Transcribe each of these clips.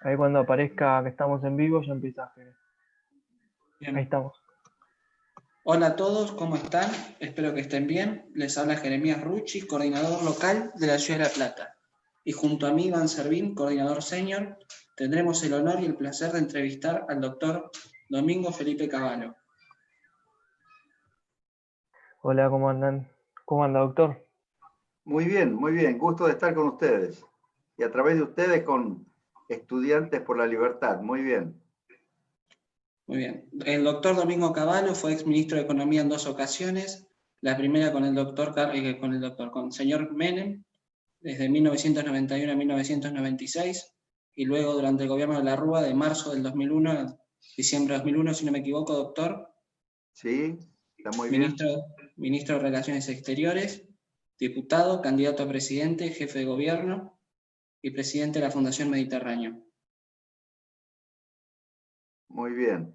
Ahí cuando aparezca que estamos en vivo ya empieza a generar. Ahí Bien. estamos. Hola a todos, ¿cómo están? Espero que estén bien. Les habla Jeremías Rucci, coordinador local de la Ciudad de La Plata. Y junto a mí, Iván Servín, coordinador senior, tendremos el honor y el placer de entrevistar al doctor Domingo Felipe Cavallo. Hola, ¿cómo andan? ¿Cómo anda, doctor? Muy bien, muy bien. Gusto de estar con ustedes. Y a través de ustedes con Estudiantes por la Libertad. Muy bien. Muy bien. El doctor Domingo Cavallo fue exministro de Economía en 2 ocasiones. La primera con el señor Menem, desde 1991 a 1996, y luego durante el gobierno de la Rúa, de marzo del 2001 a diciembre de 2001, si no me equivoco, doctor. Sí, está muy bien. Ministro de Relaciones Exteriores, diputado, candidato a presidente, jefe de gobierno y presidente de la Fundación Mediterráneo. Muy bien.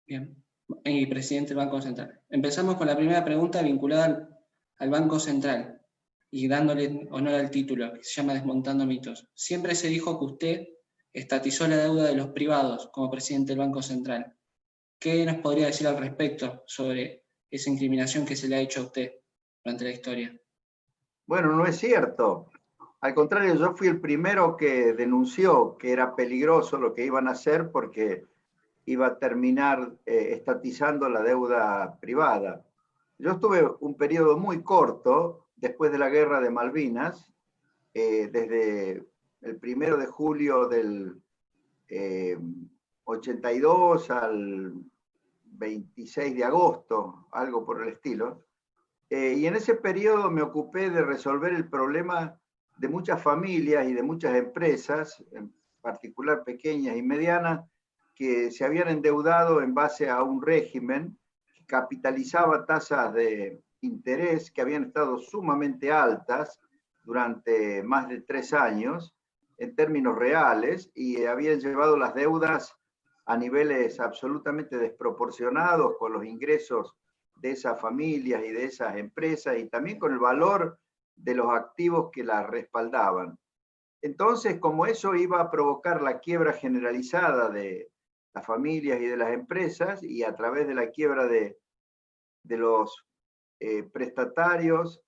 Bien. Y presidente del Banco Central. Empezamos con la primera pregunta vinculada al Banco Central y dándole honor al título, que se llama Desmontando mitos. Siempre se dijo que usted estatizó la deuda de los privados como presidente del Banco Central. ¿Qué nos podría decir al respecto sobre esa incriminación que se le ha hecho a usted durante la historia? Bueno, no es cierto. Al contrario, yo fui el primero que denunció que era peligroso lo que iban a hacer porque iba a terminar estatizando la deuda privada. Yo estuve un periodo muy corto después de la guerra de Malvinas, desde el 1 de julio del 82 al 26 de agosto, algo por el estilo. Y en ese periodo me ocupé de resolver el problema de muchas familias y de muchas empresas, en particular pequeñas y medianas, que se habían endeudado en base a un régimen que capitalizaba tasas de interés que habían estado sumamente altas durante más de 3 años en términos reales y habían llevado las deudas a niveles absolutamente desproporcionados con los ingresos de esas familias y de esas empresas y también con el valor de los activos que las respaldaban. Entonces, como eso iba a provocar la quiebra generalizada de las familias y de las empresas y a través de la quiebra de los prestatarios,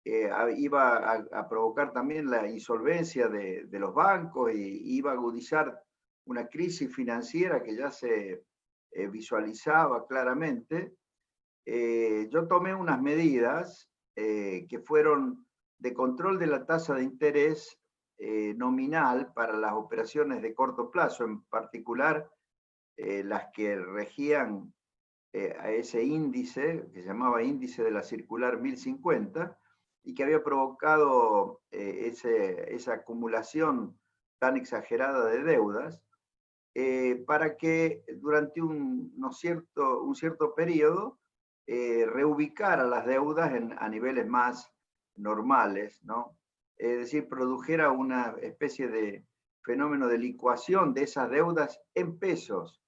iba a provocar también la insolvencia de los bancos y iba a agudizar una crisis financiera que ya se visualizaba claramente. Yo tomé unas medidas que fueron de control de la tasa de interés nominal para las operaciones de corto plazo, en particular las que regían a ese índice, que se llamaba índice de la circular 1050, y que había provocado esa acumulación tan exagerada de deudas, para que durante un cierto periodo reubicara las deudas a niveles más normales, ¿no? Es decir, produjera una especie de fenómeno de licuación de esas deudas en pesos.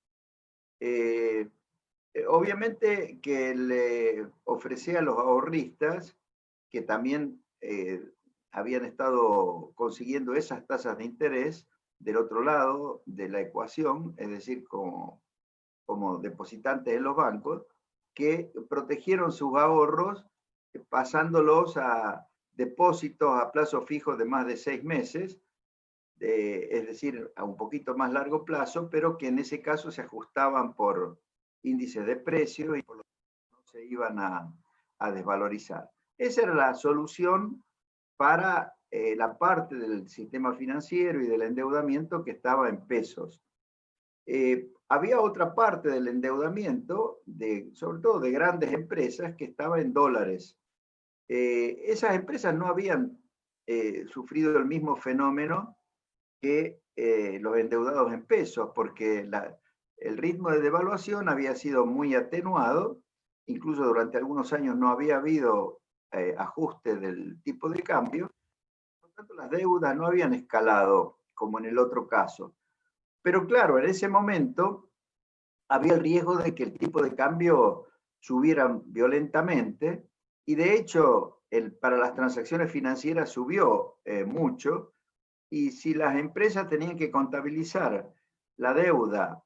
Obviamente que le ofrecí a los ahorristas que también habían estado consiguiendo esas tasas de interés del otro lado de la ecuación, es decir, como depositantes en los bancos, que protegieron sus ahorros pasándolos a depósitos a plazo fijo de más de 6 meses, es decir, a un poquito más largo plazo, pero que en ese caso se ajustaban por índices de precio y por lo tanto no se iban a desvalorizar. Esa era la solución para la parte del sistema financiero y del endeudamiento que estaba en pesos. Había otra parte del endeudamiento, sobre todo de grandes empresas, que estaba en dólares. Esas empresas no habían sufrido el mismo fenómeno que los endeudados en pesos, porque el ritmo de devaluación había sido muy atenuado, incluso durante algunos años no había habido ajuste del tipo de cambio, por lo tanto las deudas no habían escalado como en el otro caso. Pero claro, en ese momento había el riesgo de que el tipo de cambio subiera violentamente y de hecho para las transacciones financieras subió mucho y si las empresas tenían que contabilizar la deuda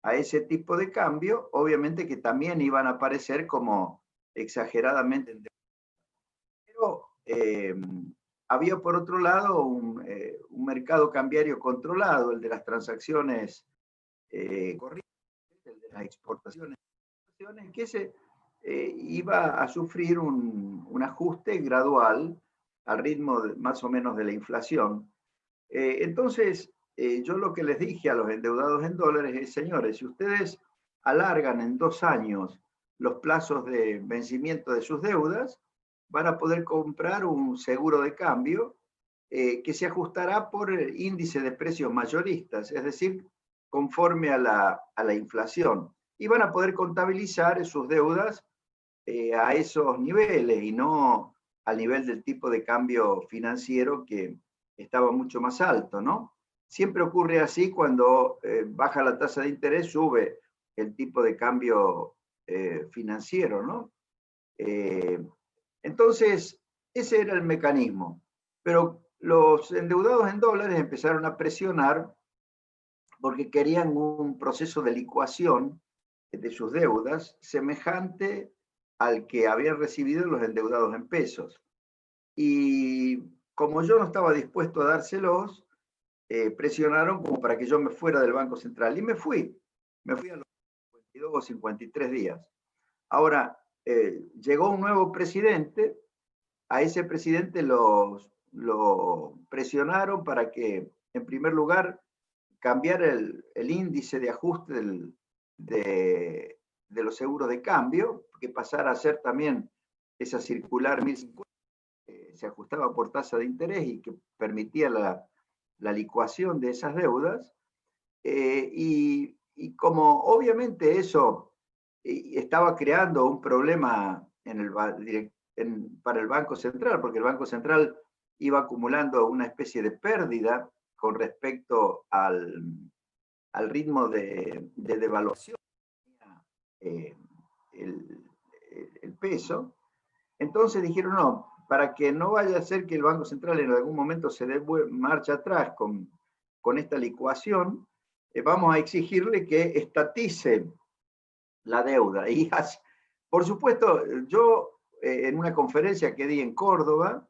a ese tipo de cambio, obviamente que también iban a aparecer como exageradamente endeudadas. Pero había por otro lado un mercado cambiario controlado, el de las transacciones corrientes, el de las exportaciones, que se iba a sufrir un ajuste gradual al ritmo más o menos de la inflación. Entonces, yo lo que les dije a los endeudados en dólares es, señores, si ustedes alargan en 2 años los plazos de vencimiento de sus deudas, van a poder comprar un seguro de cambio que se ajustará por el índice de precios mayoristas, es decir, conforme a la inflación. Y van a poder contabilizar sus deudas a esos niveles y no al nivel del tipo de cambio financiero que estaba mucho más alto, ¿no? Siempre ocurre así cuando baja la tasa de interés, sube el tipo de cambio financiero, ¿no? Entonces, ese era el mecanismo. Pero los endeudados en dólares empezaron a presionar porque querían un proceso de licuación de sus deudas semejante al que habían recibido los endeudados en pesos. Y como yo no estaba dispuesto a dárselos, presionaron como para que yo me fuera del Banco Central. Y me fui a los 52 o 53 días. Ahora, llegó un nuevo presidente, a ese presidente lo presionaron para que, en primer lugar, cambiara el índice de ajuste de los seguros de cambio, que pasara a ser también esa circular 1050, se ajustaba por tasa de interés y que permitía la licuación de esas deudas. Y como obviamente eso estaba creando un problema para el Banco Central, porque el Banco Central iba acumulando una especie de pérdida con respecto al ritmo de devaluación el peso. Entonces dijeron, no, para que no vaya a ser que el Banco Central en algún momento se dé marcha atrás con esta licuación, vamos a exigirle que estatice la deuda. Y así, por supuesto, yo en una conferencia que di en Córdoba,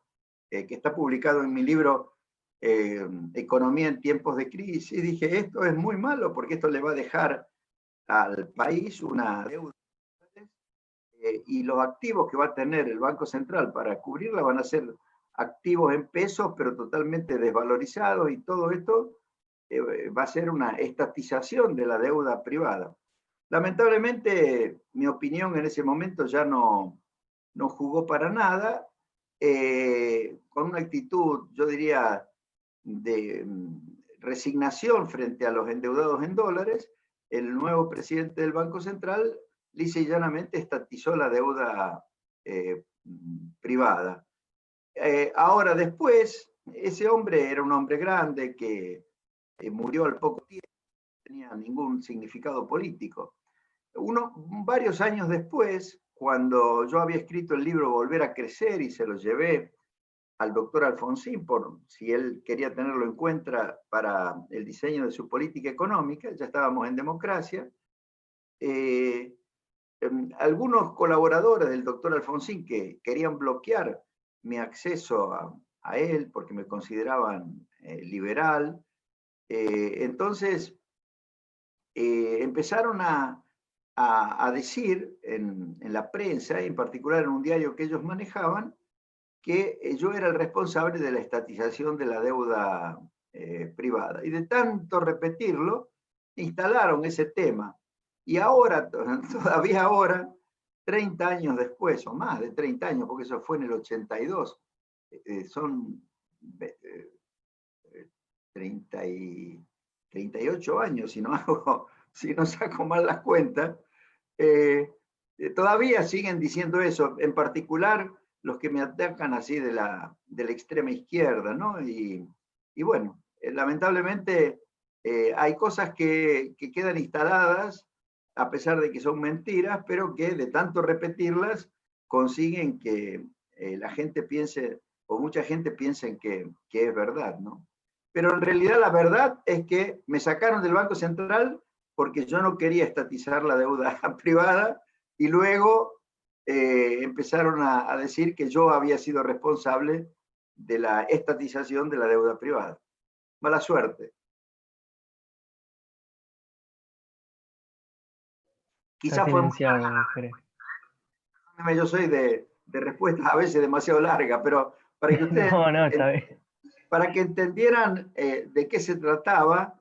que está publicado en mi libro Economía en tiempos de crisis, dije, esto es muy malo porque esto le va a dejar al país una deuda y los activos que va a tener el Banco Central para cubrirla van a ser activos en pesos, pero totalmente desvalorizados, y todo esto va a ser una estatización de la deuda privada. Lamentablemente, mi opinión en ese momento ya no jugó para nada, con una actitud, yo diría, de resignación frente a los endeudados en dólares. El nuevo presidente del Banco Central lisa y llanamente estatizó la deuda privada. Ahora después, ese hombre era un hombre grande que murió al poco tiempo, no tenía ningún significado político. Varios años después, cuando yo había escrito el libro Volver a Crecer y se lo llevé al doctor Alfonsín por si él quería tenerlo en cuenta para el diseño de su política económica, ya estábamos en democracia, algunos colaboradores del doctor Alfonsín que querían bloquear mi acceso a él porque me consideraban liberal, entonces empezaron a decir en la prensa, en particular en un diario que ellos manejaban, que yo era el responsable de la estatización de la deuda privada. Y de tanto repetirlo, instalaron ese tema. Y ahora, todavía ahora, 30 años después, o más de 30 años, porque eso fue en el 82, son 38 años, si no saco mal las cuentas, todavía siguen diciendo eso, en particular los que me atacan así de la extrema izquierda, ¿no? Y bueno, lamentablemente hay cosas que quedan instaladas a pesar de que son mentiras, pero que de tanto repetirlas consiguen que la gente piense, o mucha gente piense que es verdad, ¿no? pero en realidad la verdad es que me sacaron del Banco Central porque yo no quería estatizar la deuda privada, y luego empezaron a decir que yo había sido responsable de la estatización de la deuda privada. Mala suerte. Quizás fue muy larga. Yo soy de respuestas a veces demasiado largas, pero para que ustedes, está bien. Para que entendieran de qué se trataba,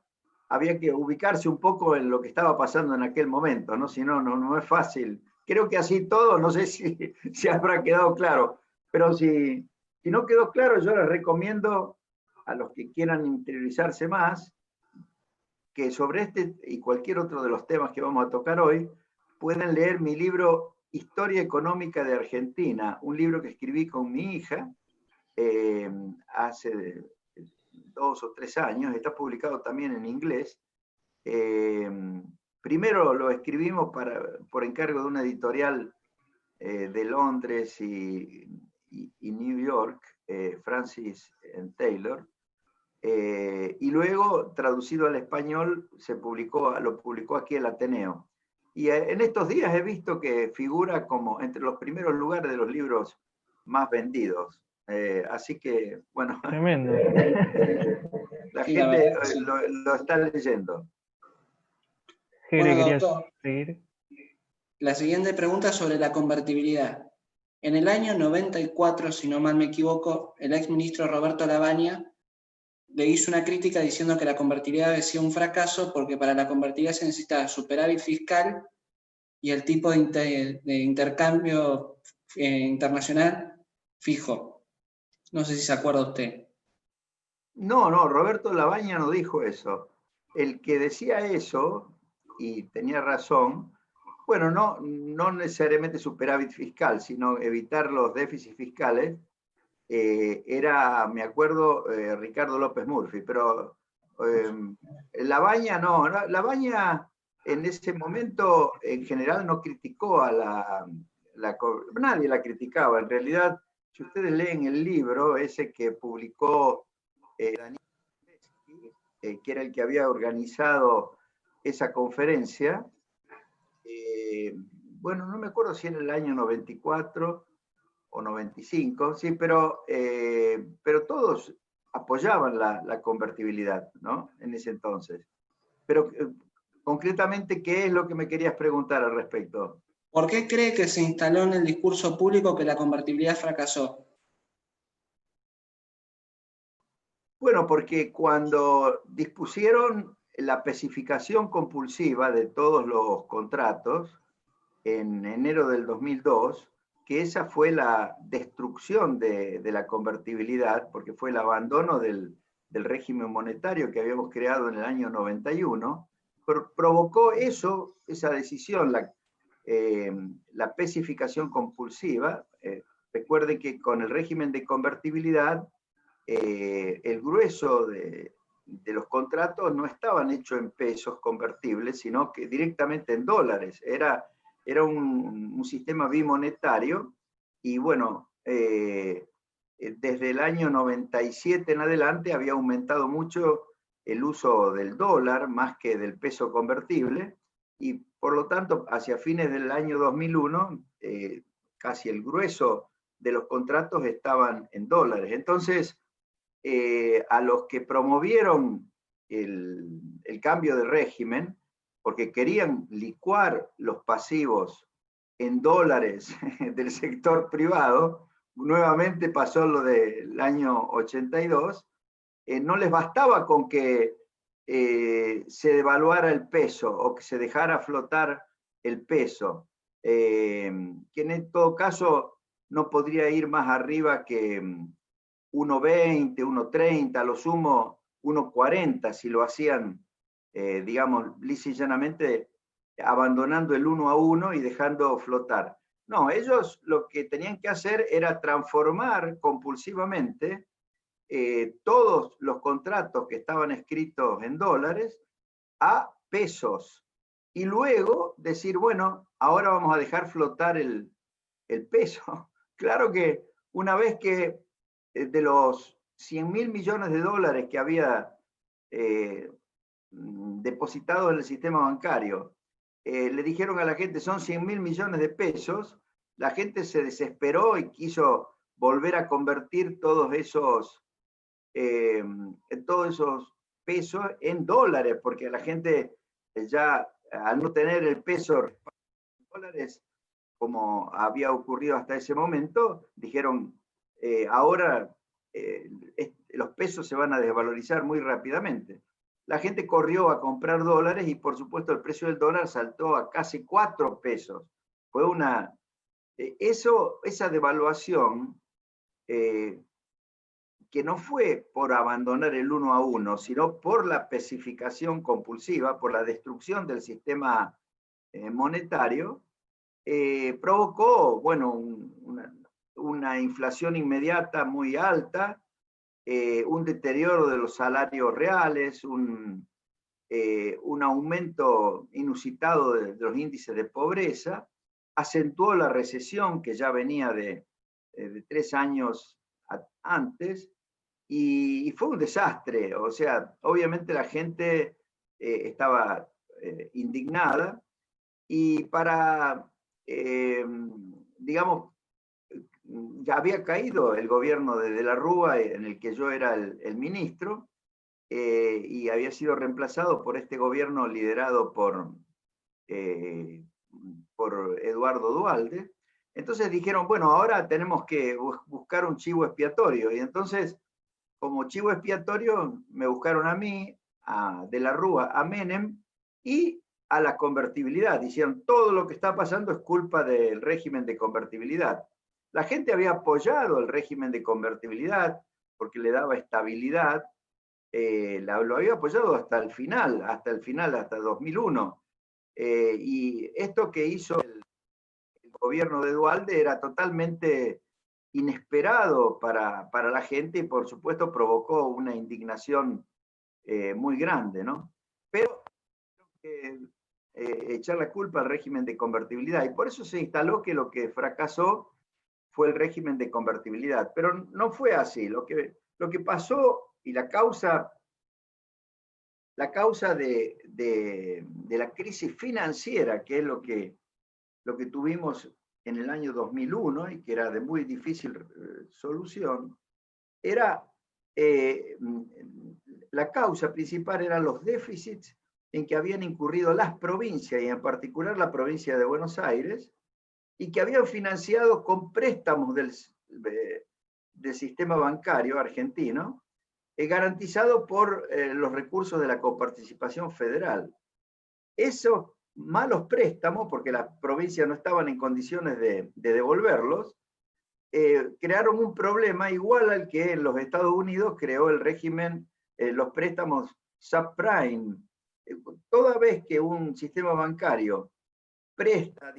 había que ubicarse un poco en lo que estaba pasando en aquel momento, ¿no? Si no, no es fácil. Creo que así todo, no sé si habrá quedado claro, pero si no quedó claro, yo les recomiendo a los que quieran interiorizarse más, que sobre este y cualquier otro de los temas que vamos a tocar hoy, pueden leer mi libro Historia Económica de Argentina, un libro que escribí con mi hija hace 2 o 3 años, está publicado también en inglés. Primero lo escribimos por encargo de una editorial de Londres y New York, Francis Taylor, y luego traducido al español lo publicó aquí el Ateneo. Y en estos días he visto que figura como entre los primeros lugares de los libros más vendidos. Así que, bueno, tremendo. La gente lo está leyendo. Jere, Bueno, doctor, seguir. La siguiente pregunta es sobre la convertibilidad. En el año 94, si no mal me equivoco, el exministro Roberto Lavagna le hizo una crítica diciendo que la convertibilidad había sido un fracaso porque para la convertibilidad se necesita superávit fiscal y el tipo de intercambio internacional fijo. No sé si se acuerda usted. No, Roberto Lavagna no dijo eso. El que decía eso, y tenía razón, bueno, no necesariamente superávit fiscal, sino evitar los déficits fiscales, era, me acuerdo, Ricardo López Murphy, pero Lavagna no. Lavagna en ese momento en general no criticó a nadie la criticaba. En realidad, si ustedes leen el libro ese que publicó Daniel, que era el que había organizado esa conferencia, bueno, no me acuerdo si era el año 94 o 95, sí, pero todos apoyaban la convertibilidad, ¿no? En ese entonces. Pero concretamente, ¿qué es lo que me querías preguntar al respecto? ¿Por qué cree que se instaló en el discurso público que la convertibilidad fracasó? Bueno, porque cuando dispusieron la especificación compulsiva de todos los contratos en enero del 2002, que esa fue la destrucción de la convertibilidad, porque fue el abandono del régimen monetario que habíamos creado en el año 91, provocó esa decisión, la especificación compulsiva. Recuerde que con el régimen de convertibilidad, el grueso de los contratos no estaban hechos en pesos convertibles, sino que directamente en dólares. Era un sistema bimonetario, y bueno, desde el año 97 en adelante había aumentado mucho el uso del dólar más que del peso convertible, y por lo tanto hacia fines del año 2001 casi el grueso de los contratos estaban en dólares. Entonces, a los que promovieron el cambio de régimen, porque querían licuar los pasivos en dólares del sector privado, nuevamente pasó lo del año 82, no les bastaba con que se devaluara el peso o que se dejara flotar el peso, que en todo caso no podría ir más arriba que 1,20, 1,30, a lo sumo 1,40 si lo hacían, digamos, lisa y llanamente abandonando el 1 a 1 y dejando flotar. No, ellos lo que tenían que hacer era transformar compulsivamente todos los contratos que estaban escritos en dólares a pesos, y luego decir, bueno, ahora vamos a dejar flotar el peso. Claro que una vez que de los 100.000 millones de dólares que había depositado en el sistema bancario. Le dijeron a la gente, son 100.000 millones de pesos, la gente se desesperó y quiso volver a convertir todos esos pesos en dólares, porque la gente ya, al no tener el peso en dólares, como había ocurrido hasta ese momento, dijeron, ahora los pesos se van a desvalorizar muy rápidamente. La gente corrió a comprar dólares y por supuesto el precio del dólar saltó a casi 4 pesos. Fue esa devaluación que no fue por abandonar el 1 a 1, sino por la especificación compulsiva, por la destrucción del sistema monetario, provocó, bueno, una inflación inmediata muy alta, un deterioro de los salarios reales, un aumento inusitado de los índices de pobreza, acentuó la recesión que ya venía de 3 años antes, y fue un desastre. O sea, obviamente la gente estaba indignada, y digamos, ya había caído el gobierno de la Rúa, en el que yo era el ministro, y había sido reemplazado por este gobierno liderado por Eduardo Duhalde. Entonces dijeron, bueno, ahora tenemos que buscar un chivo expiatorio. Y entonces, como chivo expiatorio, me buscaron a mí, a De la Rúa, a Menem y a la convertibilidad. Dijeron, todo lo que está pasando es culpa del régimen de convertibilidad. La gente había apoyado el régimen de convertibilidad porque le daba estabilidad. Lo había apoyado hasta el final, hasta 2001. Y esto que hizo el gobierno de Duhalde era totalmente inesperado para la gente, y por supuesto provocó una indignación muy grande, ¿no? Pero echar la culpa al régimen de convertibilidad, y por eso se instaló que lo que fracasó fue el régimen de convertibilidad. Pero no fue así. Lo que pasó, y la causa de la crisis financiera, que es lo que tuvimos en el año 2001 y que era de muy difícil solución, la causa principal eran los déficits en que habían incurrido las provincias, y en particular la provincia de Buenos Aires, y que habían financiado con préstamos del sistema bancario argentino, garantizado por los recursos de la coparticipación federal. Esos malos préstamos, porque las provincias no estaban en condiciones de devolverlos, crearon un problema igual al que en los Estados Unidos creó el régimen, los préstamos subprime. Toda vez que un sistema bancario presta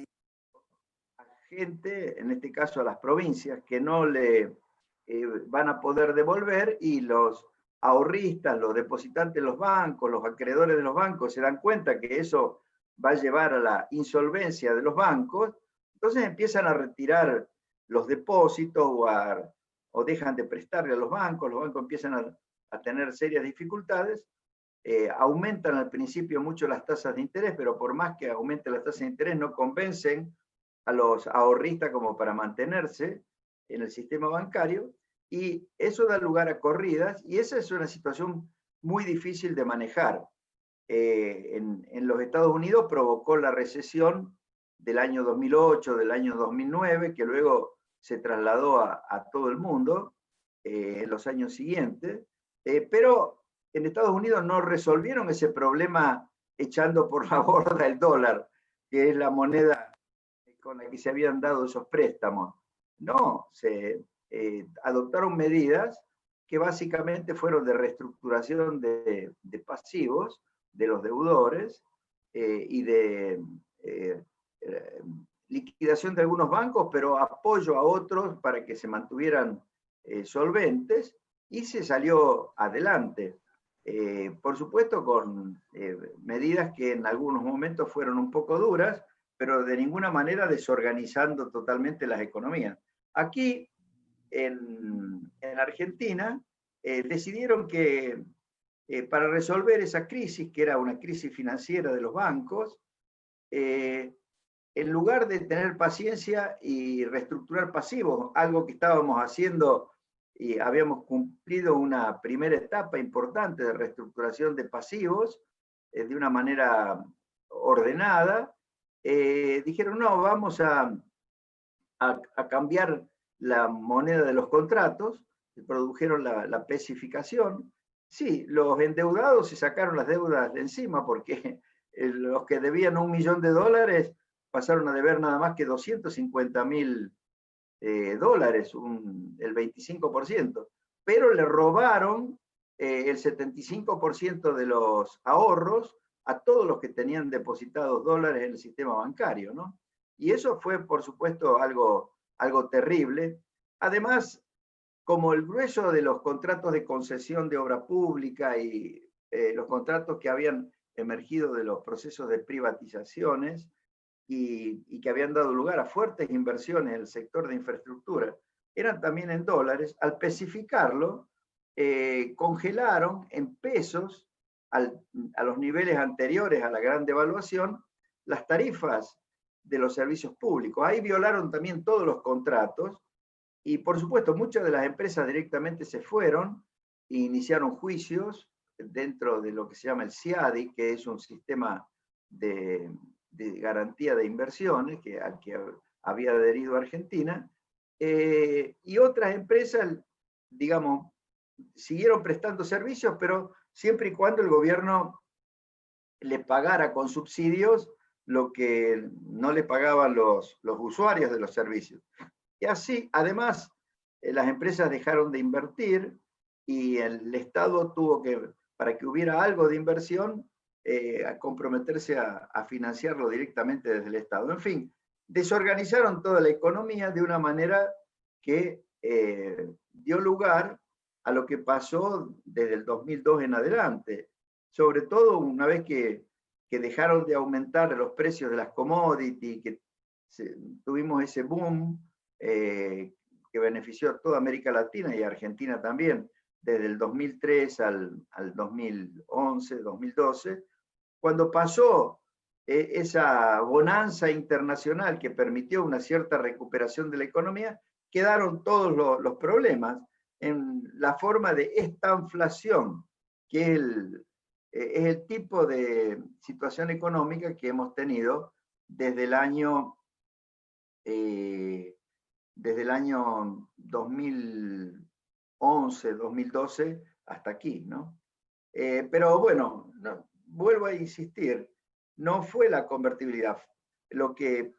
a gente, en este caso a las provincias, que no le van a poder devolver, y los ahorristas, los depositantes de los bancos, los acreedores de los bancos se dan cuenta que eso va a llevar a la insolvencia de los bancos, entonces empiezan a retirar los depósitos o dejan de prestarle a los bancos empiezan a tener serias dificultades, aumentan al principio mucho las tasas de interés, pero por más que aumenten las tasas de interés no convencen a los ahorristas como para mantenerse en el sistema bancario, y eso da lugar a corridas, y esa es una situación muy difícil de manejar. En los Estados Unidos provocó la recesión del año 2008, del año 2009, que luego se trasladó a todo el mundo en los años siguientes, pero en Estados Unidos no resolvieron ese problema echando por la borda el dólar, que es la moneda con la que se habían dado esos préstamos. No, se adoptaron medidas que básicamente fueron de reestructuración de pasivos de los deudores, y de liquidación de algunos bancos, pero apoyo a otros para que se mantuvieran solventes, y se salió adelante. Por supuesto con medidas que en algunos momentos fueron un poco duras, pero de ninguna manera desorganizando totalmente las economías. Aquí en Argentina decidieron que para resolver esa crisis, que era una crisis financiera de los bancos, en lugar de tener paciencia y reestructurar pasivos, algo que estábamos haciendo y habíamos cumplido una primera etapa importante de reestructuración de pasivos de una manera ordenada, dijeron, no, vamos a cambiar la moneda de los contratos, y produjeron la pesificación. Sí, los endeudados se sacaron las deudas de encima porque los que debían $1 millón pasaron a deber nada más que 250.000 dólares, el 25%, pero le robaron el 75% de los ahorros a todos los que tenían depositados dólares en el sistema bancario, ¿no? Y eso fue, por supuesto, algo terrible. Además, como el grueso de los contratos de concesión de obra pública y los contratos que habían emergido de los procesos de privatizaciones y que habían dado lugar a fuertes inversiones en el sector de infraestructura, eran también en dólares, al especificarlo, congelaron en pesos a los niveles anteriores a la gran devaluación las tarifas de los servicios públicos. Ahí violaron también todos los contratos y, por supuesto, muchas de las empresas directamente se fueron e iniciaron juicios dentro de lo que se llama el CIADI, que es un sistema de garantía de inversiones al que había adherido Argentina, y otras empresas, digamos, siguieron prestando servicios, pero siempre y cuando el gobierno le pagara con subsidios lo que no le pagaban los usuarios de los servicios. Y así, además, las empresas dejaron de invertir y el Estado tuvo que, para que hubiera algo de inversión, a comprometerse a financiarlo directamente desde el Estado. En fin, desorganizaron toda la economía de una manera que dio lugar a lo que pasó desde el 2002 en adelante, sobre todo una vez que dejaron de aumentar los precios de las commodities, que tuvimos ese boom que benefició a toda América Latina y a Argentina también, desde el 2003 al 2011, 2012, cuando pasó esa bonanza internacional que permitió una cierta recuperación de la economía, quedaron todos los problemas en la forma de estanflación, que es el tipo de situación económica que hemos tenido desde el año 2011, 2012 hasta aquí, ¿no? Pero bueno, vuelvo a insistir, no fue la convertibilidad. Lo que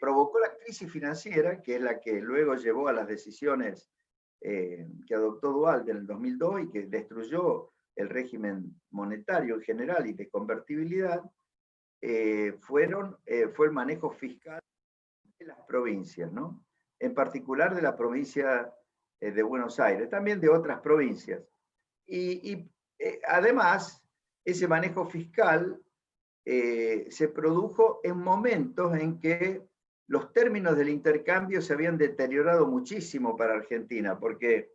provocó la crisis financiera, que es la que luego llevó a las decisiones que adoptó Duhalde en el 2002 y que destruyó el régimen monetario en general y de convertibilidad, fue el manejo fiscal de las provincias, ¿no? En particular de la provincia de Buenos Aires, también de otras provincias. Y además, ese manejo fiscal se produjo en momentos en que los términos del intercambio se habían deteriorado muchísimo para Argentina, porque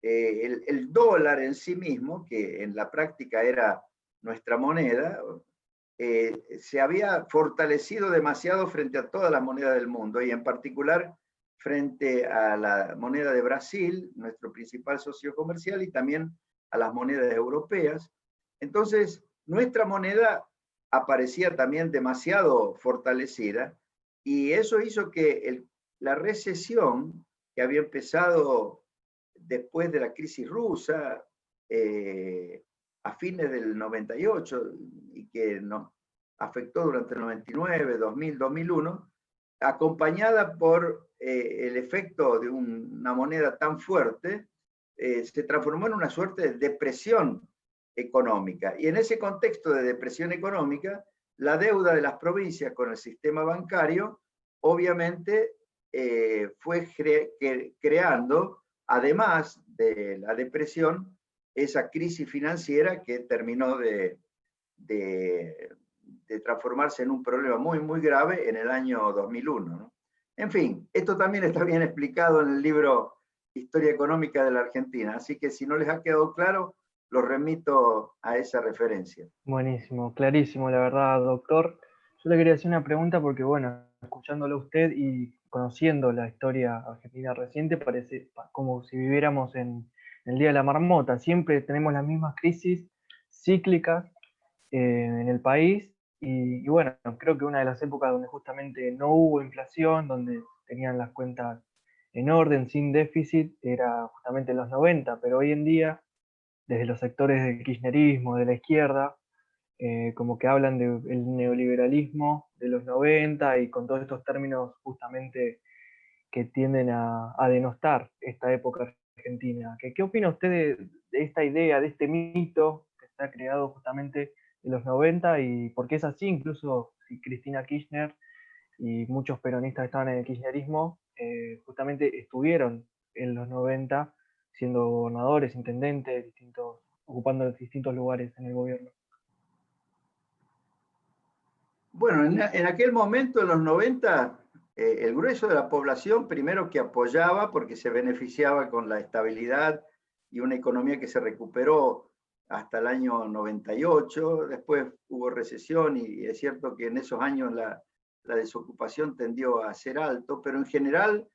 el dólar en sí mismo, que en la práctica era nuestra moneda, se había fortalecido demasiado frente a todas las monedas del mundo, y en particular frente a la moneda de Brasil, nuestro principal socio comercial, y también a las monedas europeas. Entonces, nuestra moneda aparecía también demasiado fortalecida, y eso hizo que la recesión que había empezado después de la crisis rusa, a fines del 98, y que nos afectó durante el 99, 2000, 2001, acompañada por el efecto de una moneda tan fuerte, se transformó en una suerte de depresión económica. Y en ese contexto de depresión económica, la deuda de las provincias con el sistema bancario, obviamente, fue creando, además de la depresión, esa crisis financiera que terminó de transformarse en un problema muy, muy grave en el año 2001, ¿no? En fin, esto también está bien explicado en el libro historia económica de la Argentina. Así que si no les ha quedado claro, los remito a esa referencia. Buenísimo, clarísimo, la verdad, doctor. Yo le quería hacer una pregunta porque, bueno, escuchándolo a usted y conociendo la historia argentina reciente, parece como si viviéramos en el Día de la Marmota. Siempre tenemos las mismas crisis cíclicas en el país y, bueno, creo que una de las épocas donde justamente no hubo inflación, donde tenían las cuentas en orden, sin déficit, era justamente en los 90, pero hoy en día, desde los sectores del kirchnerismo, de la izquierda, como que hablan del neoliberalismo de los 90 y con todos estos términos justamente que tienden a denostar esta época argentina. ¿Qué opina usted de esta idea, de este mito que está creado justamente en los 90 y por qué es así? Incluso si Cristina Kirchner y muchos peronistas que estaban en el kirchnerismo justamente estuvieron en los 90 siendo gobernadores, intendentes, ocupando distintos lugares en el gobierno. Bueno, en aquel momento, en los 90, el grueso de la población, primero que apoyaba porque se beneficiaba con la estabilidad y una economía que se recuperó hasta el año 98, después hubo recesión y es cierto que en esos años la desocupación tendió a ser alto, pero en general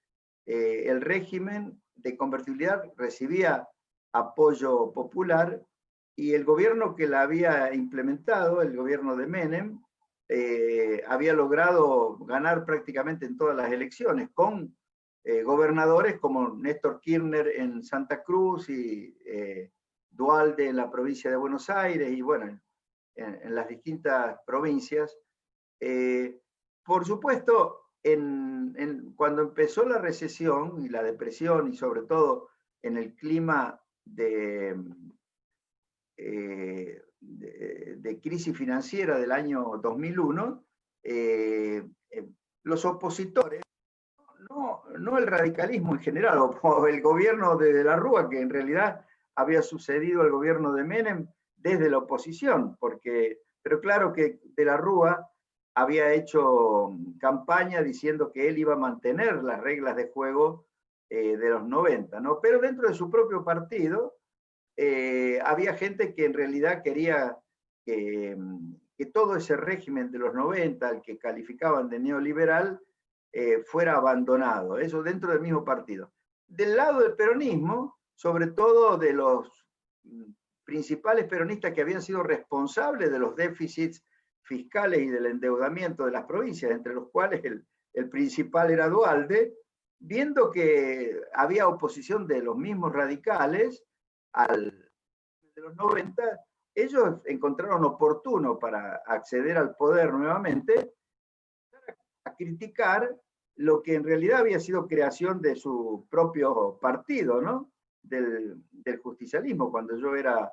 el régimen de convertibilidad recibía apoyo popular y el gobierno que la había implementado, el gobierno de Menem, había logrado ganar prácticamente en todas las elecciones, con gobernadores como Néstor Kirchner en Santa Cruz y Duhalde en la provincia de Buenos Aires y bueno, en las distintas provincias. Por supuesto, cuando empezó la recesión y la depresión y sobre todo en el clima de crisis financiera del año 2001, los opositores, no el radicalismo en general, o el gobierno de la Rúa, que en realidad había sucedido al gobierno de Menem desde la oposición, pero claro que de la Rúa había hecho campaña diciendo que él iba a mantener las reglas de juego de los 90, ¿no? Pero dentro de su propio partido, había gente que en realidad quería que todo ese régimen de los 90, al que calificaban de neoliberal, fuera abandonado, eso dentro del mismo partido. Del lado del peronismo, sobre todo de los principales peronistas que habían sido responsables de los déficits fiscales y del endeudamiento de las provincias, entre los cuales el principal era Duhalde, viendo que había oposición de los mismos radicales, de los 90, ellos encontraron oportuno para acceder al poder nuevamente, a criticar lo que en realidad había sido creación de su propio partido, ¿no? Del justicialismo, cuando yo era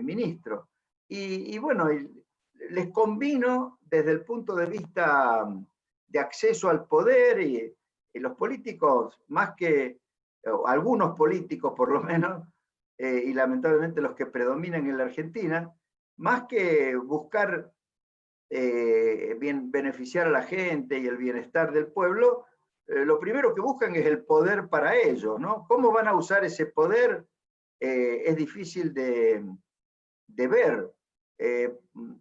ministro. Y bueno, les convino desde el punto de vista de acceso al poder y los políticos, más que, algunos políticos por lo menos, y lamentablemente los que predominan en la Argentina, más que buscar beneficiar a la gente y el bienestar del pueblo, lo primero que buscan es el poder para ellos, ¿no? ¿Cómo van a usar ese poder? Es difícil de ver.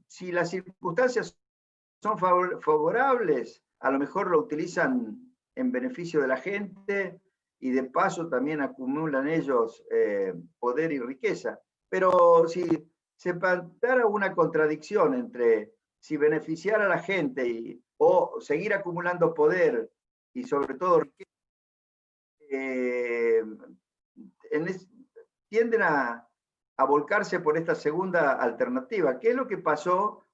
Si las circunstancias son favorables, a lo mejor lo utilizan en beneficio de la gente y de paso también acumulan ellos poder y riqueza. Pero si se plantara una contradicción entre si beneficiar a la gente o seguir acumulando poder y sobre todo riqueza, tienden a volcarse por esta segunda alternativa. ¿Qué es lo que pasó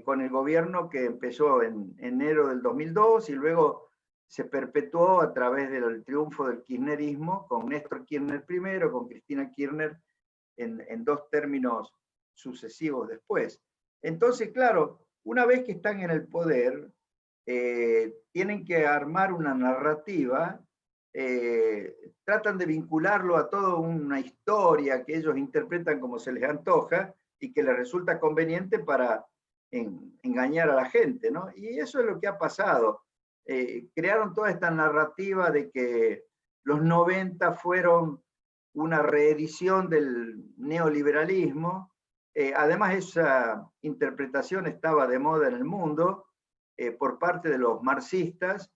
con el gobierno que empezó en enero del 2002 y luego se perpetuó a través del triunfo del kirchnerismo, con Néstor Kirchner primero, con Cristina Kirchner en dos términos sucesivos después? Entonces, claro, una vez que están en el poder, tienen que armar una narrativa, tratan de vincularlo a toda una historia que ellos interpretan como se les antoja y que les resulta conveniente para engañar a la gente, ¿no? Y eso es lo que ha pasado. Crearon toda esta narrativa de que los 90 fueron una reedición del neoliberalismo. Además, esa interpretación estaba de moda en el mundo por parte de los marxistas,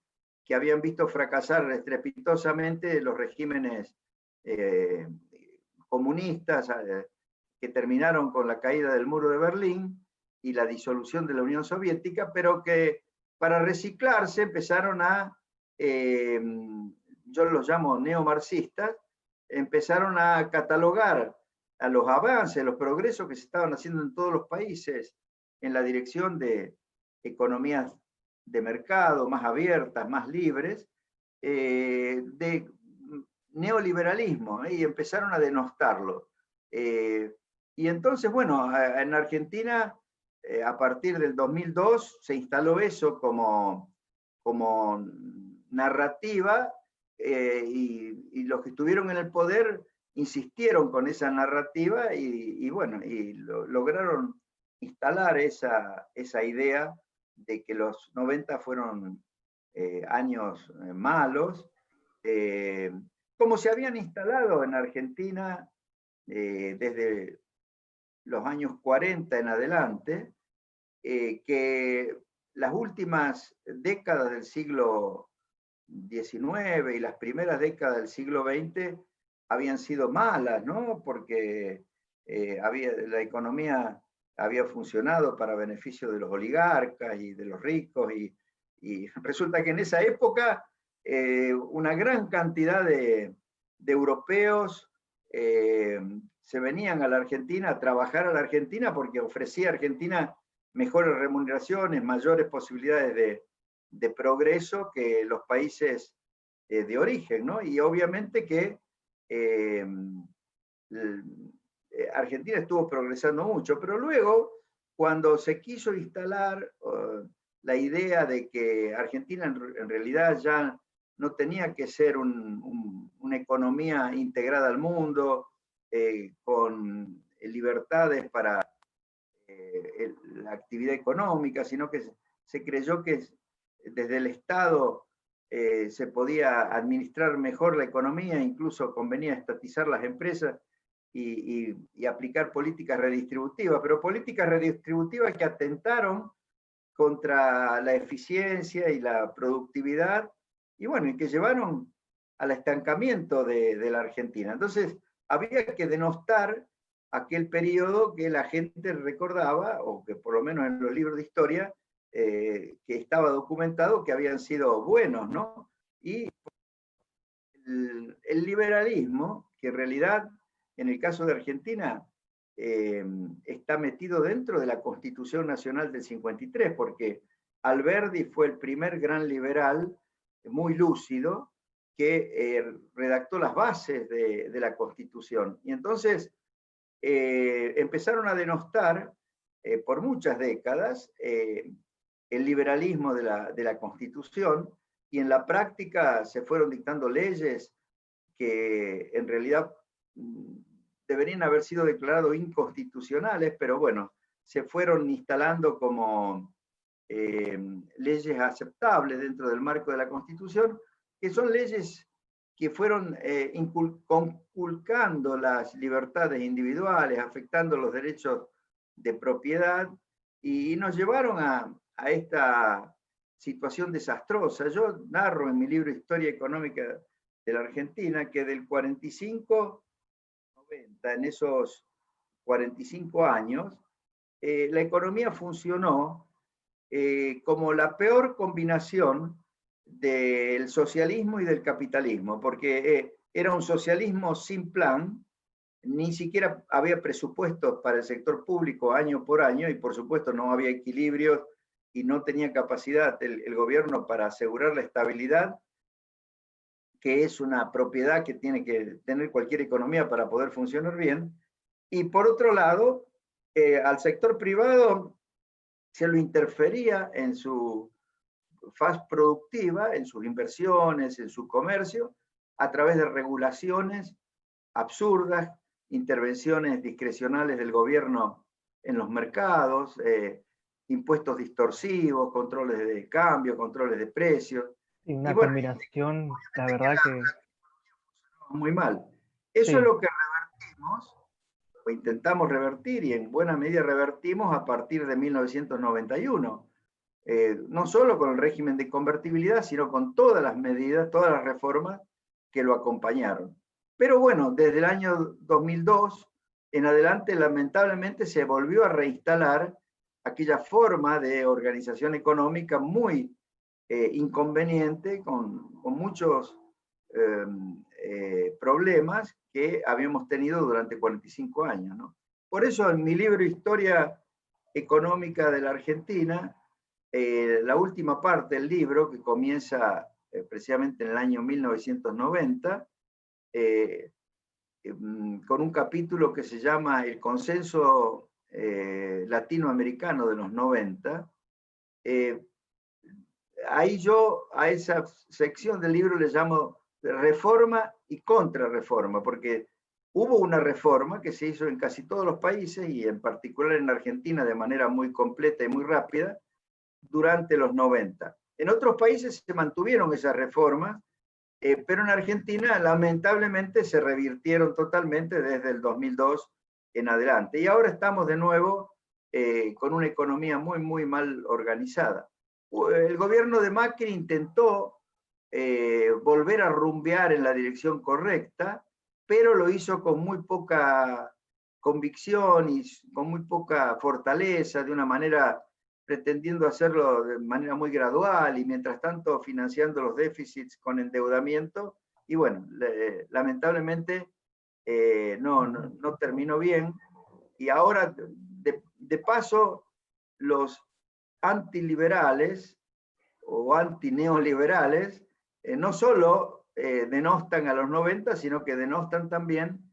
que habían visto fracasar estrepitosamente los regímenes comunistas que terminaron con la caída del muro de Berlín y la disolución de la Unión Soviética, pero que para reciclarse empezaron a, yo los llamo neomarxistas, empezaron a catalogar a los avances, los progresos que se estaban haciendo en todos los países en la dirección de economías de mercado más abiertas, más libres, de neoliberalismo, y empezaron a denostarlo. Y entonces, bueno, en Argentina, a partir del 2002, se instaló eso como narrativa, y los que estuvieron en el poder insistieron con esa narrativa y bueno, lograron instalar esa idea de que los 90 fueron años malos, como se habían instalado en Argentina desde los años 40 en adelante, que las últimas décadas del siglo XIX y las primeras décadas del siglo XX habían sido malas, ¿no? Porque la economía había funcionado para beneficio de los oligarcas y de los ricos, y resulta que en esa época una gran cantidad de europeos se venían a la Argentina, a trabajar a la Argentina, porque ofrecía a Argentina mejores remuneraciones, mayores posibilidades de progreso que los países de origen, ¿no? Y obviamente que Argentina estuvo progresando mucho, pero luego, cuando se quiso instalar la idea de que Argentina en realidad ya no tenía que ser una economía integrada al mundo, con libertades para la actividad económica, sino que se creyó que desde el Estado se podía administrar mejor la economía, incluso convenía estatizar las empresas y aplicar políticas redistributivas, pero políticas redistributivas que atentaron contra la eficiencia y la productividad, y bueno, y que llevaron al estancamiento de la Argentina. Entonces, había que denostar aquel periodo que la gente recordaba, o que por lo menos en los libros de historia, que estaba documentado que habían sido buenos, ¿no? Y el liberalismo, que en realidad, en el caso de Argentina, está metido dentro de la Constitución Nacional del 53, porque Alberdi fue el primer gran liberal, muy lúcido, que redactó las bases de la Constitución. Y entonces empezaron a denostar por muchas décadas el liberalismo de la Constitución, y en la práctica se fueron dictando leyes que en realidad deberían haber sido declarados inconstitucionales, pero bueno, se fueron instalando como leyes aceptables dentro del marco de la Constitución, que son leyes que fueron conculcando las libertades individuales, afectando los derechos de propiedad, y nos llevaron a esta situación desastrosa. Yo narro en mi libro Historia Económica de la Argentina que del 45 90, en esos 45 años, la economía funcionó como la peor combinación del socialismo y del capitalismo, porque era un socialismo sin plan, ni siquiera había presupuestos para el sector público año por año, y por supuesto no había equilibrios y no tenía capacidad el gobierno para asegurar la estabilidad, que es una propiedad que tiene que tener cualquier economía para poder funcionar bien. Y por otro lado, al sector privado se lo interfería en su faz productiva, en sus inversiones, en su comercio, a través de regulaciones absurdas, intervenciones discrecionales del gobierno en los mercados, impuestos distorsivos, controles de cambio, controles de precios. Y una Y bueno, combinación, la verdad que muy mal. Eso Sí, es lo que revertimos, o intentamos revertir, y en buena medida revertimos a partir de 1991. No solo con el régimen de convertibilidad, sino con todas las medidas, todas las reformas que lo acompañaron. Pero bueno, desde el año 2002 en adelante, lamentablemente, se volvió a reinstalar aquella forma de organización económica muy inconveniente, con muchos problemas que habíamos tenido durante 45 años, ¿no? Por eso en mi libro Historia Económica de la Argentina, la última parte del libro, que comienza precisamente en el año 1990, con un capítulo que se llama El consenso latinoamericano de los 90, ahí yo a esa sección del libro le llamo reforma y contrarreforma, porque hubo una reforma que se hizo en casi todos los países y en particular en Argentina de manera muy completa y muy rápida durante los 90. En otros países se mantuvieron esas reformas, pero en Argentina lamentablemente se revirtieron totalmente desde el 2002 en adelante. Y ahora estamos de nuevo con una economía muy, muy mal organizada. El gobierno de Macri intentó volver a rumbear en la dirección correcta, pero lo hizo con muy poca convicción y con muy poca fortaleza, de una manera pretendiendo hacerlo de manera muy gradual y mientras tanto financiando los déficits con endeudamiento. Y bueno, lamentablemente no terminó bien. Y ahora, de paso, los antiliberales o antineoliberales no solo denostan a los 90, sino que denostan también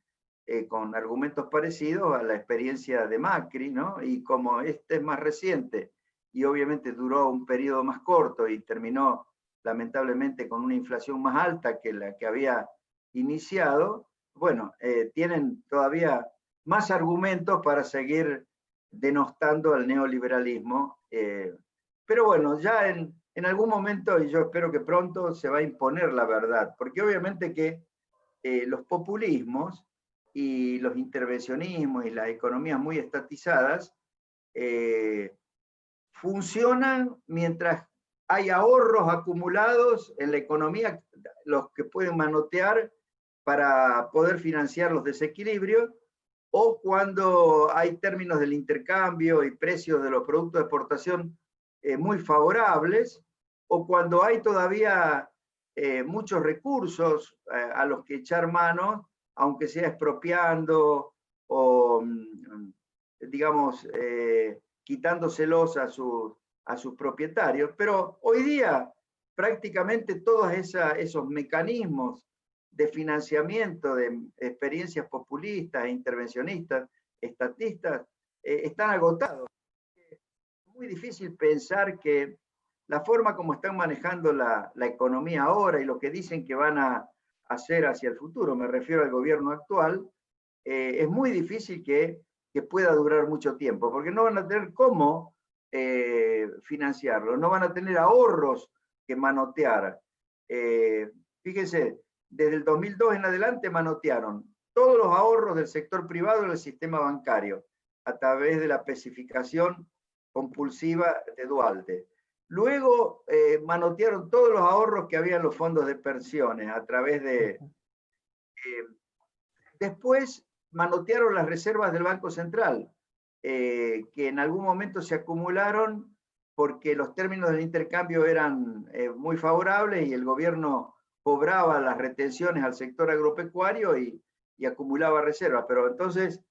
con argumentos parecidos a la experiencia de Macri, ¿no? Y como este es más reciente y obviamente duró un periodo más corto y terminó lamentablemente con una inflación más alta que la que había iniciado, bueno, tienen todavía más argumentos para seguir denostando al neoliberalismo. Pero bueno, ya en algún momento, y yo espero que pronto, se va a imponer la verdad, porque obviamente que los populismos y los intervencionismos y las economías muy estatizadas funcionan mientras hay ahorros acumulados en la economía, los que pueden manotear para poder financiar los desequilibrios, o cuando hay términos del intercambio y precios de los productos de exportación muy favorables, o cuando hay todavía muchos recursos a los que echar mano, aunque sea expropiando o, digamos, quitándoselos a sus propietarios. Pero hoy día prácticamente todos esos mecanismos de financiamiento de experiencias populistas, intervencionistas, estatistas, están agotados. Es muy difícil pensar que la forma como están manejando la economía ahora y lo que dicen que van a hacer hacia el futuro, me refiero al gobierno actual, es muy difícil que pueda durar mucho tiempo, porque no van a tener cómo financiarlo, no van a tener ahorros que manotear. Fíjense, desde el 2002 en adelante manotearon todos los ahorros del sector privado en el sistema bancario a través de la especificación compulsiva de Duhalde. Luego manotearon todos los ahorros que había en los fondos de pensiones a través de... después manotearon las reservas del Banco Central, que en algún momento se acumularon porque los términos del intercambio eran muy favorables y el gobierno cobraba las retenciones al sector agropecuario y acumulaba reservas. Pero entonces,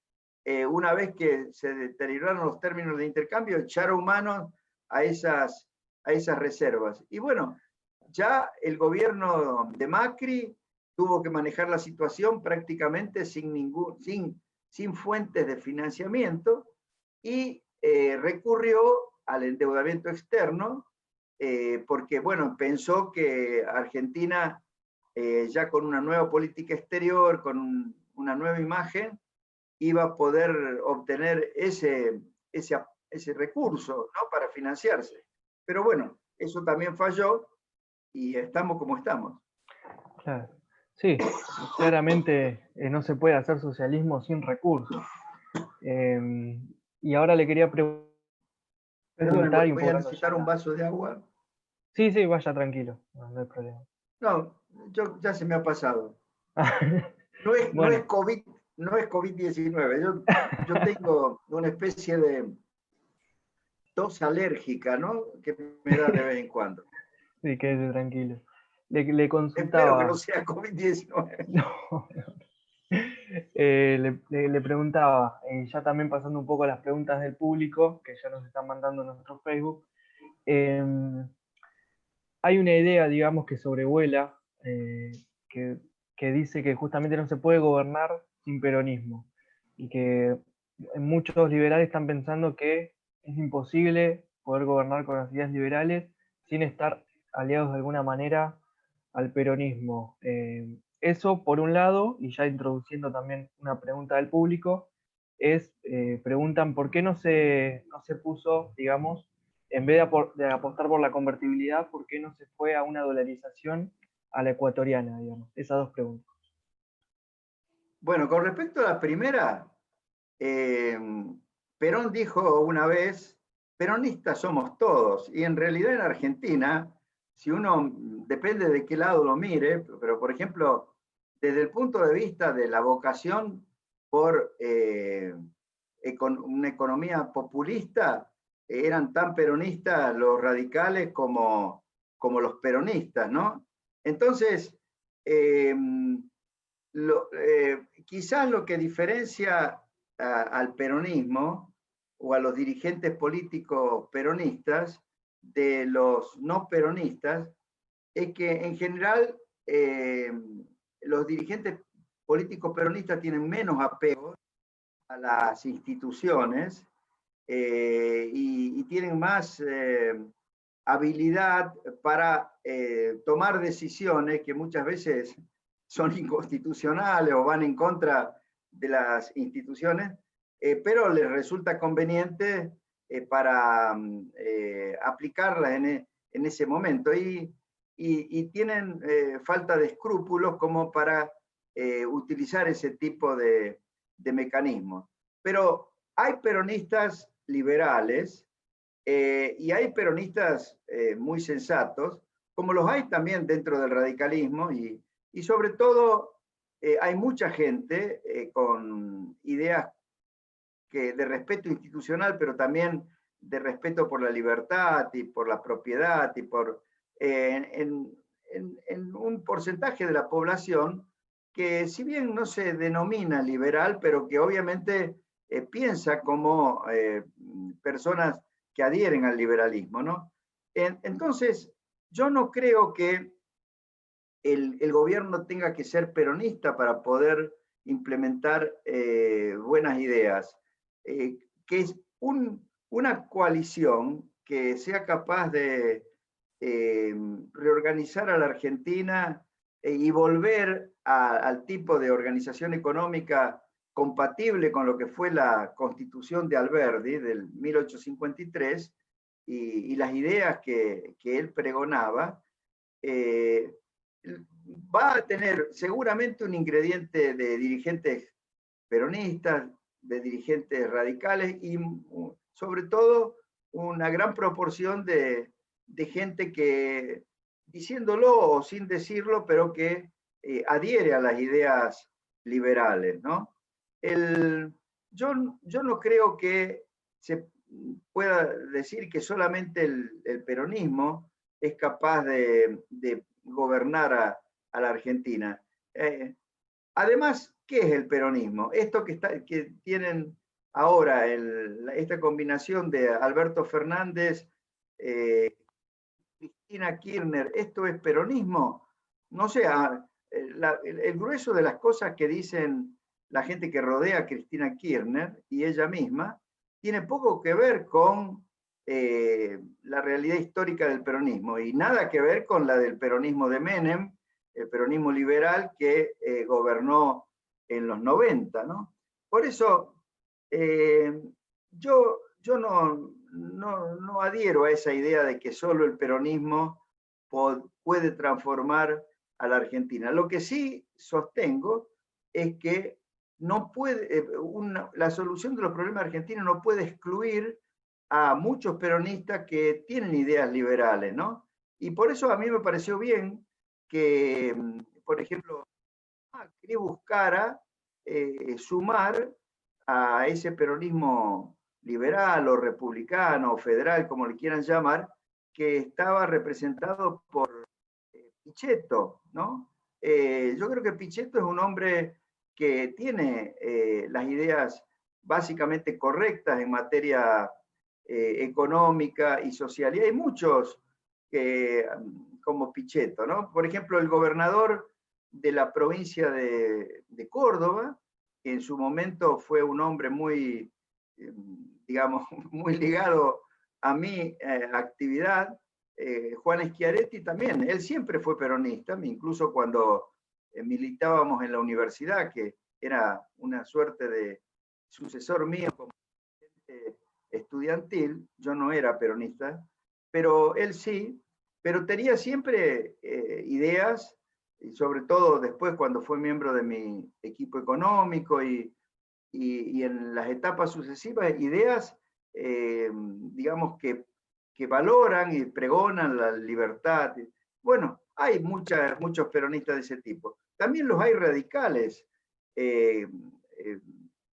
una vez que se deterioraron los términos de intercambio, echaron mano a esas reservas. Y bueno, ya el gobierno de Macri tuvo que manejar la situación prácticamente sin fuentes de financiamiento y recurrió al endeudamiento externo porque, bueno, pensó que Argentina, ya con una nueva política exterior, con una nueva imagen, iba a poder obtener ese recurso, ¿no?, para financiarse. Pero bueno, eso también falló y estamos como estamos. claro. Sí, claramente no se puede hacer socialismo sin recursos. Y ahora le quería Perdón, preguntar y un voy a poco dando necesitar ya un vaso de agua. Sí, sí, vaya tranquilo, no hay problema. No, ya se me ha pasado. No es, no es Bueno, COVID, no es COVID-19. Yo tengo una especie de tos alérgica, ¿no? Que me da de vez en cuando. sí, quédese tranquilo. Le Espero que no consultaba, sea COVID-19. no, le preguntaba, ya también pasando un poco a las preguntas del público, que ya nos están mandando en nuestro Facebook, eh, hay una idea, digamos, que sobrevuela, que, que dice que justamente no se puede gobernar sin peronismo, y que muchos liberales están pensando que es imposible poder gobernar con las ideas liberales sin estar aliados de alguna manera al peronismo. Eso por un lado, y ya introduciendo también una pregunta del público, preguntan por qué no se puso, digamos, en vez de apostar por la convertibilidad, ¿por qué no se fue a una dolarización a la ecuatoriana, digamos? Esas dos preguntas. Bueno, con respecto a la primera, eh, Perón dijo una vez, peronistas somos todos, y en realidad en Argentina, si uno depende de qué lado lo mire, pero por ejemplo, desde el punto de vista de la vocación por una economía populista, eran tan peronistas los radicales como los peronistas, ¿no? Entonces, eh, quizás lo que diferencia al peronismo o a los dirigentes políticos peronistas de los no peronistas es que en general los dirigentes políticos peronistas tienen menos apego a las instituciones y tienen más habilidad para tomar decisiones que muchas veces son inconstitucionales o van en contra de las instituciones, pero les resulta conveniente para aplicarlas en ese momento y tienen falta de escrúpulos como para utilizar ese tipo de mecanismos. Pero hay peronistas liberales y hay peronistas muy sensatos, como los hay también dentro del radicalismo y sobre todo hay mucha gente con ideas de respeto institucional, pero también de respeto por la libertad y por la propiedad y por en un porcentaje de la población que si bien no se denomina liberal, pero que obviamente piensa como personas que adhieren al liberalismo, ¿no? Entonces, yo no creo que el gobierno tenga que ser peronista para poder implementar buenas ideas. Que es una coalición que sea capaz de reorganizar a la Argentina y volver al tipo de organización económica compatible con lo que fue la constitución de Alberdi del 1853 y las ideas que él pregonaba, va a tener seguramente un ingrediente de dirigentes peronistas, de dirigentes radicales y sobre todo una gran proporción de gente que, diciéndolo o sin decirlo, pero que adhiere a las ideas liberales, ¿no? Yo no creo que se pueda decir que solamente el peronismo es capaz de gobernar a la Argentina. Además, ¿qué es el peronismo? Esto que tienen ahora, esta combinación de Alberto Fernández, Cristina Kirchner, ¿esto es peronismo? No sé, el grueso de las cosas que dicen la gente que rodea a Cristina Kirchner y ella misma, tiene poco que ver con la realidad histórica del peronismo y nada que ver con la del peronismo de Menem, el peronismo liberal que gobernó en los 90, ¿no? Por eso yo no adhiero a esa idea de que solo el peronismo puede transformar a la Argentina. Lo que sí sostengo es que no puede, la solución de los problemas argentinos no puede excluir a muchos peronistas que tienen ideas liberales, ¿no? Y por eso a mí me pareció bien que, por ejemplo, Macri buscara sumar a ese peronismo liberal o republicano o federal, como le quieran llamar, que estaba representado por Pichetto, ¿no? Yo creo que Pichetto es un hombre que tiene las ideas básicamente correctas en materia económica y social. Y hay muchos como Pichetto, ¿no? Por ejemplo, el gobernador de la provincia de Córdoba, que en su momento fue un hombre muy, digamos, muy ligado a mi actividad, Juan Schiaretti también, él siempre fue peronista, incluso cuando militábamos en la universidad, que era una suerte de sucesor mío como estudiantil, yo no era peronista, pero él sí, pero tenía siempre ideas, y sobre todo después cuando fue miembro de mi equipo económico y en las etapas sucesivas, ideas, digamos, que valoran y pregonan la libertad. Bueno, hay muchos peronistas de ese tipo. También los hay radicales,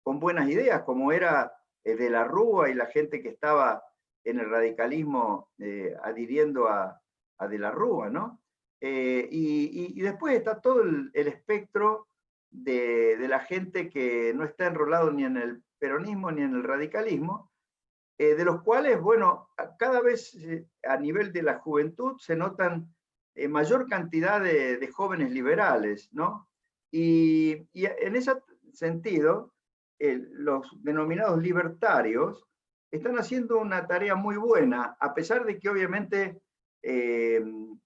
con buenas ideas, como era de la Rúa y la gente que estaba en el radicalismo adhiriendo a de la Rúa, ¿no? Y después está todo el espectro de la gente que no está enrolado ni en el peronismo ni en el radicalismo, de los cuales, bueno, cada vez a nivel de la juventud se notan mayor cantidad de jóvenes liberales, ¿no? Y en ese sentido, los denominados libertarios están haciendo una tarea muy buena, a pesar de que obviamente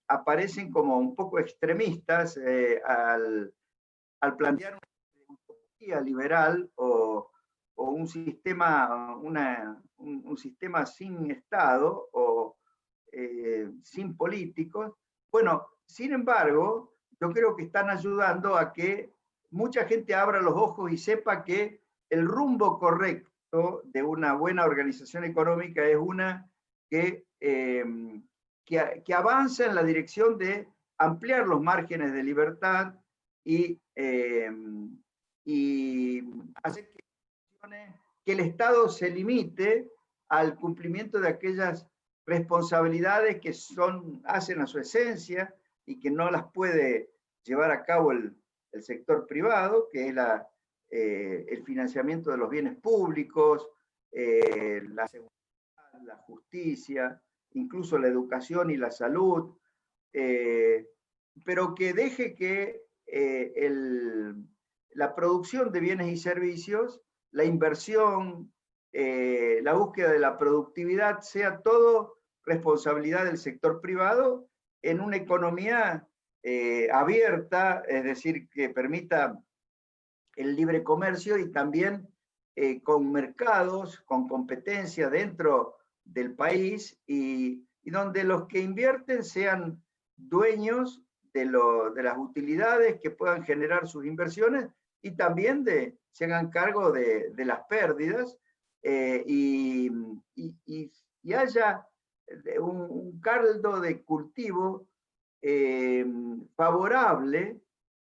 aparecen como un poco extremistas al plantear una utopía liberal o un sistema, un sistema sin Estado o sin políticos. Bueno, sin embargo, yo creo que están ayudando a que mucha gente abra los ojos y sepa que el rumbo correcto de una buena organización económica es una que avanza en la dirección de ampliar los márgenes de libertad y hacer que el Estado se limite al cumplimiento de aquellas responsabilidades que hacen a su esencia y que no las puede llevar a cabo el sector privado, que es el financiamiento de los bienes públicos, la seguridad, la justicia, incluso la educación y la salud, pero que deje que la producción de bienes y servicios, la inversión, la búsqueda de la productividad sea todo responsabilidad del sector privado en una economía abierta, es decir, que permita el libre comercio y también con mercados, con competencia dentro del país y donde los que invierten sean dueños de las utilidades que puedan generar sus inversiones y también se hagan cargo de las pérdidas y haya un caldo de cultivo favorable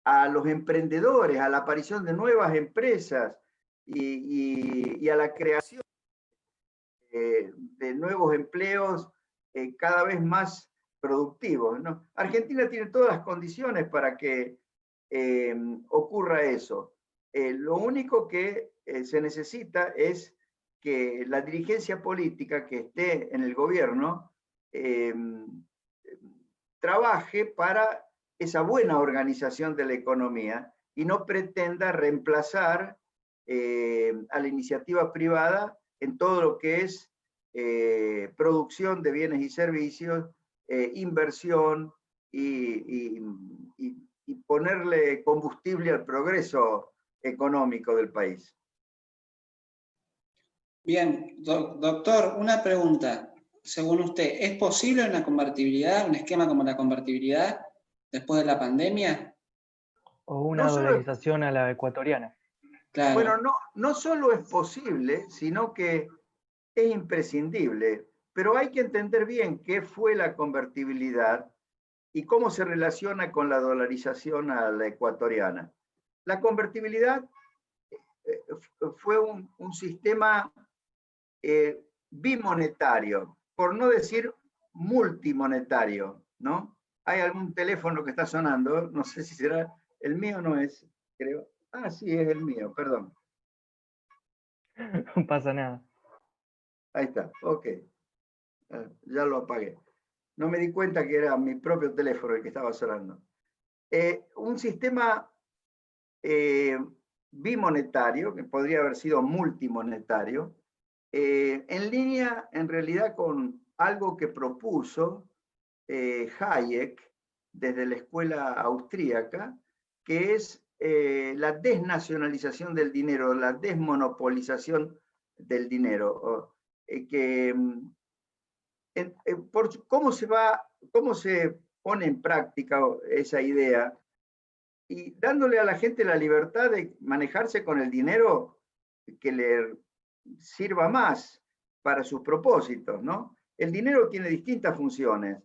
a los emprendedores, a la aparición de nuevas empresas y a la creación de nuevos empleos cada vez más productivos, ¿no? Argentina tiene todas las condiciones para que ocurra eso. Lo único que se necesita es que la dirigencia política que esté en el gobierno trabaje para esa buena organización de la economía y no pretenda reemplazar a la iniciativa privada en todo lo que es producción de bienes y servicios, inversión y ponerle combustible al progreso económico del país. Bien, doctor, una pregunta. Según usted, ¿es posible una convertibilidad, un esquema como la convertibilidad después de la pandemia? O una No solo, dolarización a la ecuatoriana. Claro, bueno, no solo es posible, sino que es imprescindible, pero hay que entender bien qué fue la convertibilidad y cómo se relaciona con la dolarización a la ecuatoriana. La convertibilidad fue un sistema bimonetario, por no decir multimonetario, ¿no? Hay algún teléfono que está sonando, no sé si será el mío, no es, creo. Ah, sí, es el mío, perdón. No pasa nada. Ahí está, ok. Ya lo apagué. No me di cuenta que era mi propio teléfono el que estaba sonando. Un sistema bimonetario, que podría haber sido multimonetario, en línea en realidad con algo que propuso Hayek desde la escuela austríaca, que es la desnacionalización del dinero, la desmonopolización del dinero, que por cómo se pone en práctica esa idea y dándole a la gente la libertad de manejarse con el dinero que le sirva más para sus propósitos, ¿no? El dinero tiene distintas funciones.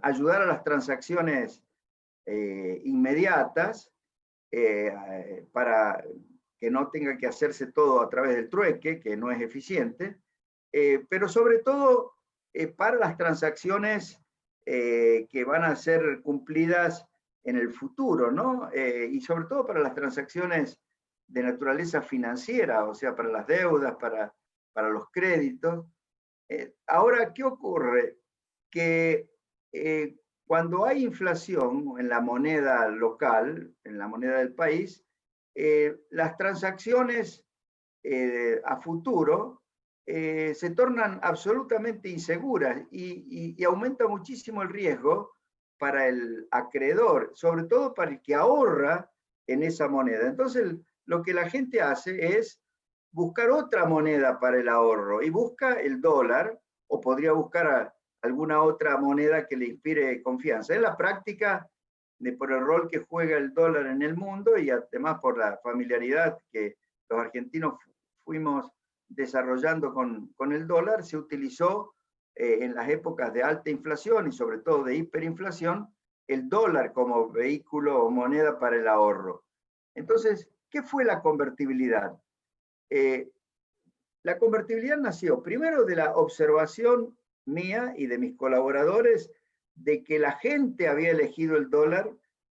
Ayudar a las transacciones inmediatas para que no tenga que hacerse todo a través del trueque, que no es eficiente, pero sobre todo para las transacciones que van a ser cumplidas en el futuro, ¿no? Y sobre todo para las transacciones de naturaleza financiera, o sea, para las deudas, para los créditos. Ahora, ¿qué ocurre? Que cuando hay inflación en la moneda local, en la moneda del país, las transacciones a futuro se tornan absolutamente inseguras y aumenta muchísimo el riesgo para el acreedor, sobre todo para el que ahorra en esa moneda. Entonces, lo que la gente hace es buscar otra moneda para el ahorro y busca el dólar o podría buscar alguna otra moneda que le inspire confianza. En la práctica, por el rol que juega el dólar en el mundo y además por la familiaridad que los argentinos fuimos desarrollando con el dólar, se utilizó en las épocas de alta inflación y sobre todo de hiperinflación, el dólar como vehículo o moneda para el ahorro. Entonces, ¿qué fue la convertibilidad? La convertibilidad nació primero de la observación mía y de mis colaboradores de que la gente había elegido el dólar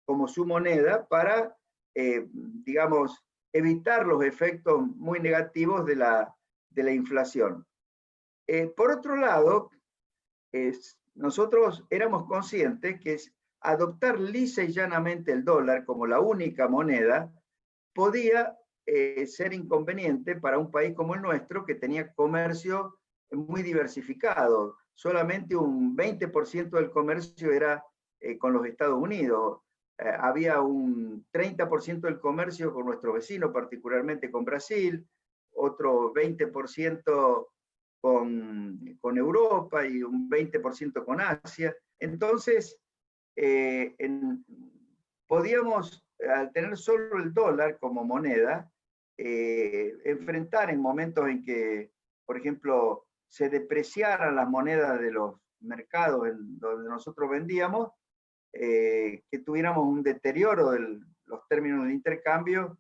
como su moneda para, digamos, evitar los efectos muy negativos de la inflación. Por otro lado, nosotros éramos conscientes que adoptar lisa y llanamente el dólar como la única moneda podía ser inconveniente para un país como el nuestro, que tenía comercio muy diversificado. Solamente un 20% del comercio era con los Estados Unidos. Había un 30% del comercio con nuestro vecino, particularmente con Brasil, otro 20% con Europa y un 20% con Asia. Entonces, podíamos, al tener solo el dólar como moneda, enfrentar en momentos en que, por ejemplo, se depreciaran las monedas de los mercados en donde nosotros vendíamos, que tuviéramos un deterioro de los términos de intercambio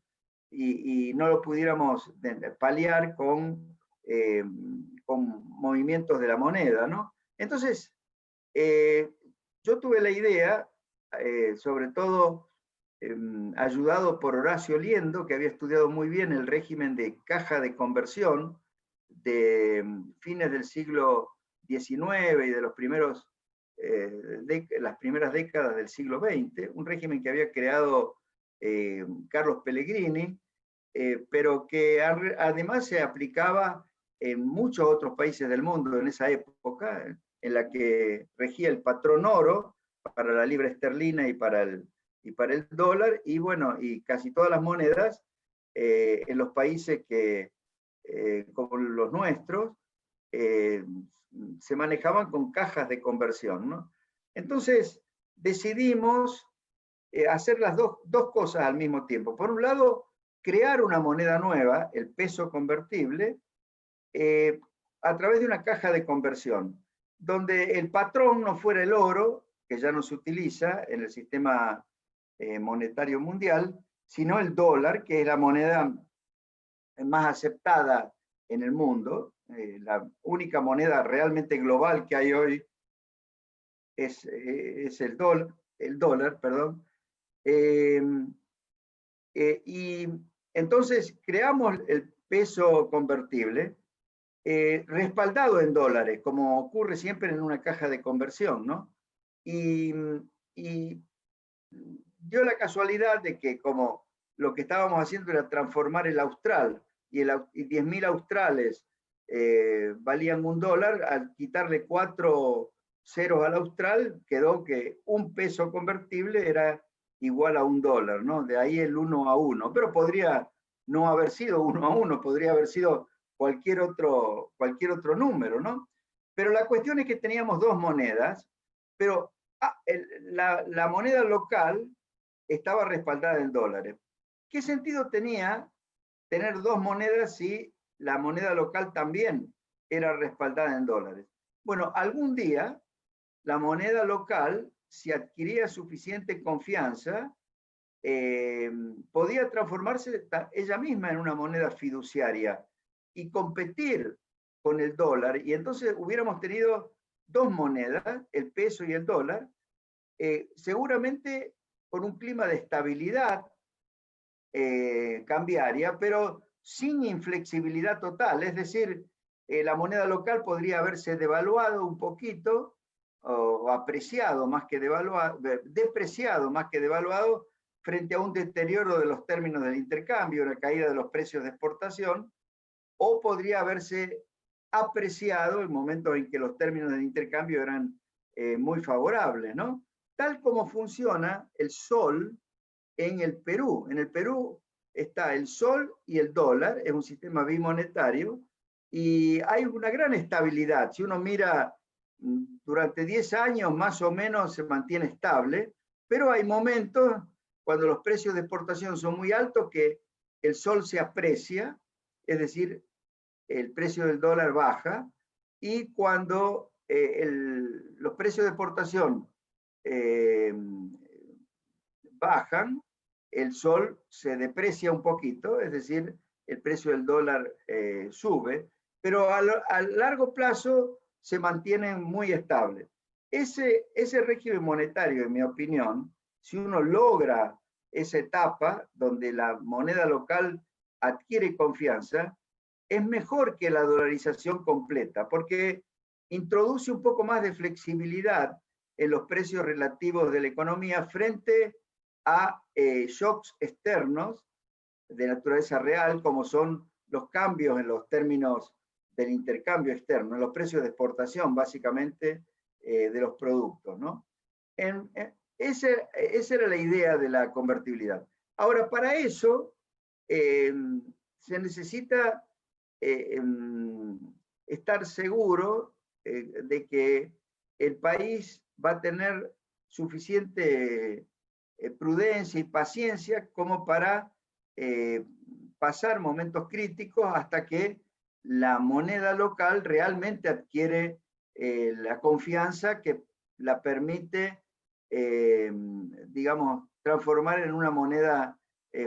y no lo pudiéramos paliar con movimientos de la moneda, ¿no? Entonces, yo tuve la idea, sobre todo ayudado por Horacio Liendo, que había estudiado muy bien el régimen de caja de conversión de fines del siglo XIX y de los primeros, las primeras décadas del siglo XX, un régimen que había creado Carlos Pellegrini, pero que además se aplicaba en muchos otros países del mundo en esa época, en la que regía el patrón oro para la libra esterlina y para el dólar, y bueno, y casi todas las monedas en los países que, como los nuestros, se manejaban con cajas de conversión, ¿no? Entonces decidimos hacer las dos cosas al mismo tiempo. Por un lado, crear una moneda nueva, el peso convertible, a través de una caja de conversión, donde el patrón no fuera el oro, que ya no se utiliza en el sistema monetario mundial, sino el dólar, que es la moneda más aceptada en el mundo. La única moneda realmente global que hay hoy es el dólar, perdón. Y entonces creamos el peso convertible respaldado en dólares, como ocurre siempre en una caja de conversión, ¿no? Y dio la casualidad de que como lo que estábamos haciendo era transformar el austral, y 10.000 australes valían $1, al quitarle 4 ceros al austral, quedó que un peso convertible era igual a $1, ¿no? De ahí el 1 a 1, pero podría no haber sido 1 a 1, podría haber sido cualquier otro número, ¿no? Pero la cuestión es que teníamos dos monedas, pero la moneda local estaba respaldada en dólares. ¿Qué sentido tenía tener dos monedas si la moneda local también era respaldada en dólares? Bueno, algún día la moneda local, si adquiría suficiente confianza, podía transformarse ella misma en una moneda fiduciaria y competir con el dólar, y entonces hubiéramos tenido dos monedas, el peso y el dólar, seguramente con un clima de estabilidad cambiaria, pero sin inflexibilidad total, es decir, la moneda local podría haberse devaluado un poquito, o apreciado más que devaluado, depreciado más que devaluado, frente a un deterioro de los términos del intercambio, una caída de los precios de exportación, o podría haberse apreciado en momentos en que los términos del intercambio eran muy favorables, ¿no? Tal como funciona el sol en el Perú. En el Perú está el sol y el dólar, es un sistema bimonetario, y hay una gran estabilidad. Si uno mira durante 10 años, más o menos se mantiene estable, pero hay momentos cuando los precios de exportación son muy altos que el sol se aprecia, es decir, el precio del dólar baja, y cuando los precios de exportación bajan, el sol se deprecia un poquito, es decir, el precio del dólar sube, pero a largo plazo se mantiene muy estable. Ese régimen monetario, en mi opinión, si uno logra esa etapa donde la moneda local adquiere confianza, es mejor que la dolarización completa, porque introduce un poco más de flexibilidad en los precios relativos de la economía frente a shocks externos de naturaleza real, como son los cambios en los términos del intercambio externo, en los precios de exportación, básicamente, de los productos, ¿no? Esa era la idea de la convertibilidad. Ahora, para eso se necesita estar seguro de que el país va a tener suficiente prudencia y paciencia como para pasar momentos críticos hasta que la moneda local realmente adquiere la confianza que la permite, digamos, transformar en una moneda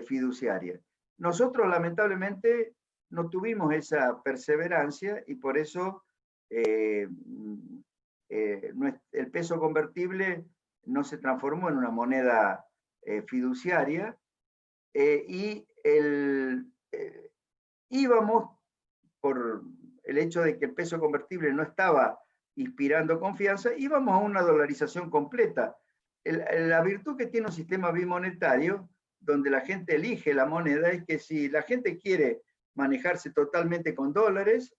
fiduciaria. Nosotros, lamentablemente, no tuvimos esa perseverancia y por eso el peso convertible no se transformó en una moneda fiduciaria y íbamos, por el hecho de que el peso convertible no estaba inspirando confianza, íbamos a una dolarización completa. La virtud que tiene un sistema bimonetario, donde la gente elige la moneda, es que si la gente quiere manejarse totalmente con dólares,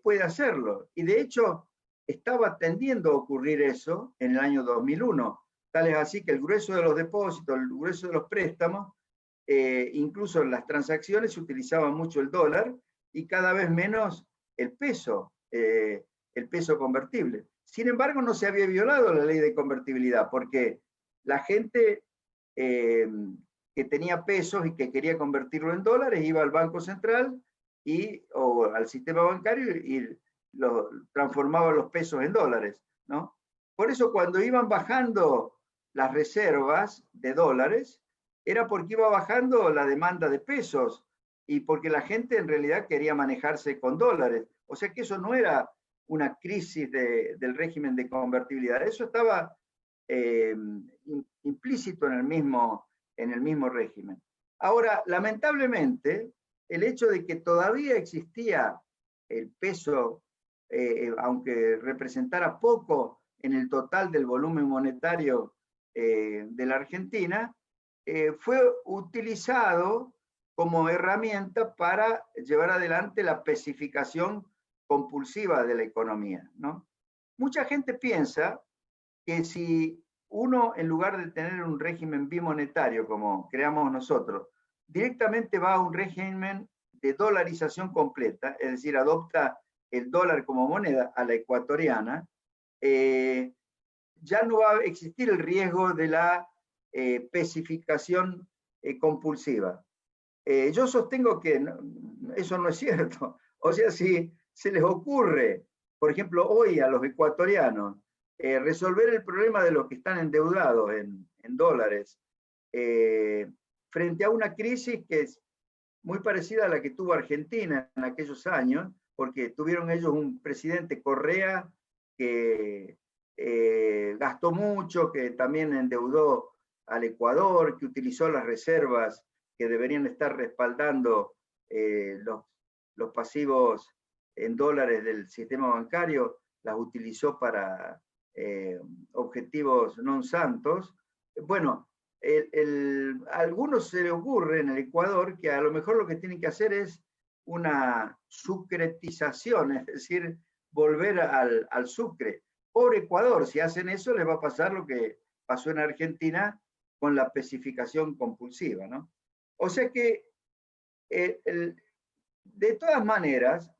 puede hacerlo. Y de hecho, estaba tendiendo a ocurrir eso en el año 2001. Tal es así que el grueso de los depósitos, el grueso de los préstamos, incluso en las transacciones se utilizaba mucho el dólar y cada vez menos el peso convertible. Sin embargo, no se había violado la ley de convertibilidad porque la gente que tenía pesos y que quería convertirlo en dólares, iba al Banco Central o al sistema bancario y transformaba los pesos en dólares, ¿no? Por eso cuando iban bajando las reservas de dólares, era porque iba bajando la demanda de pesos y porque la gente en realidad quería manejarse con dólares. O sea que eso no era una crisis del régimen de convertibilidad, eso estaba implícito en el mismo régimen. Ahora, lamentablemente, el hecho de que todavía existía el peso, aunque representara poco en el total del volumen monetario de la Argentina, fue utilizado como herramienta para llevar adelante la especificación compulsiva de la economía, ¿no? Mucha gente piensa que si uno, en lugar de tener un régimen bimonetario como creamos nosotros, directamente va a un régimen de dolarización completa, es decir, adopta el dólar como moneda a la ecuatoriana, ya no va a existir el riesgo de la especificación compulsiva. Yo sostengo que eso no es cierto. O sea, si se les ocurre, por ejemplo, hoy a los ecuatorianos, resolver el problema de los que están endeudados en dólares, frente a una crisis que es muy parecida a la que tuvo Argentina en aquellos años, porque tuvieron ellos un presidente, Correa, que gastó mucho, que también endeudó al Ecuador, que utilizó las reservas que deberían estar respaldando los pasivos en dólares del sistema bancario, las utilizó para objetivos non santos. Bueno, a algunos se le ocurre en el Ecuador que a lo mejor lo que tienen que hacer es una sucretización, es decir, volver al sucre. Pobre Ecuador, si hacen eso les va a pasar lo que pasó en Argentina con la especificación compulsiva, ¿no? O sea que de todas maneras,